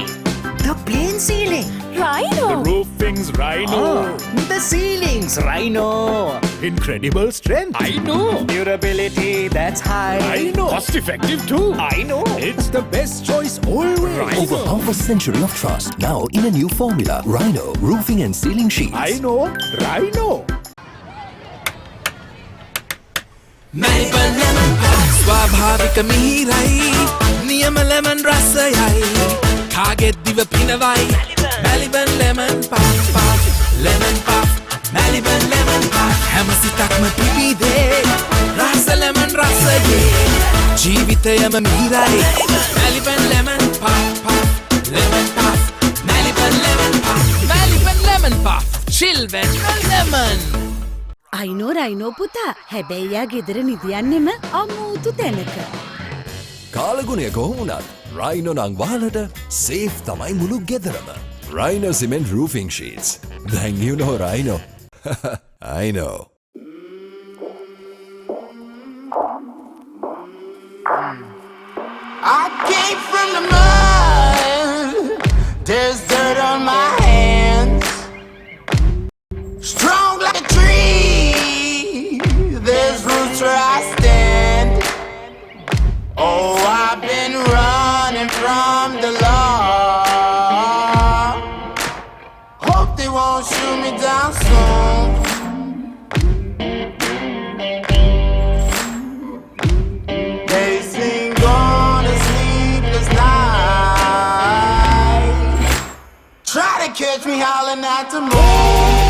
The plain ceiling. The roofing's Rhino. The ceiling's Rhino. Incredible strength. I know. Durability, that's high. I know. Cost effective too. I know. It's the best choice always. Over half a century of trust, now in a new formula. Rhino Roofing and Ceiling Sheets. I know. Rhino. Melbourne lemon pie ස්වාභාවික මිහිරයි නියම lemon රසයයි කාගෙත් දිව පිනවයි Melbourne lemon puff lemon puff Melbourne lemon puff හැම සිතක්ම පිබිදේ රස lemon රසයේ ජීවිතයම මිහිරයි Melbourne lemon puff lemon puff Melbourne lemon puff Melbourne lemon puff chill when lemon අයිනෝ රයිනෝ පුතා හැබැයියා ගෙදර නිදියන්නෙම අමූතු තැනක. කාලගුණය කොහොමුණත් රයිනෝ නං වාලට සේෆ් තමයි මුළු ගෙදරම. Rhino Cement Roofing Sheets. Then you know Rhino. I know. I came from the mud. There's dirt on my hands. Strong like a tree. There's roots where I stand. Oh, I've been running from the law. Hope they won't shoot me down soon. They sing on a sleepless night. Try to catch me howling at the moon.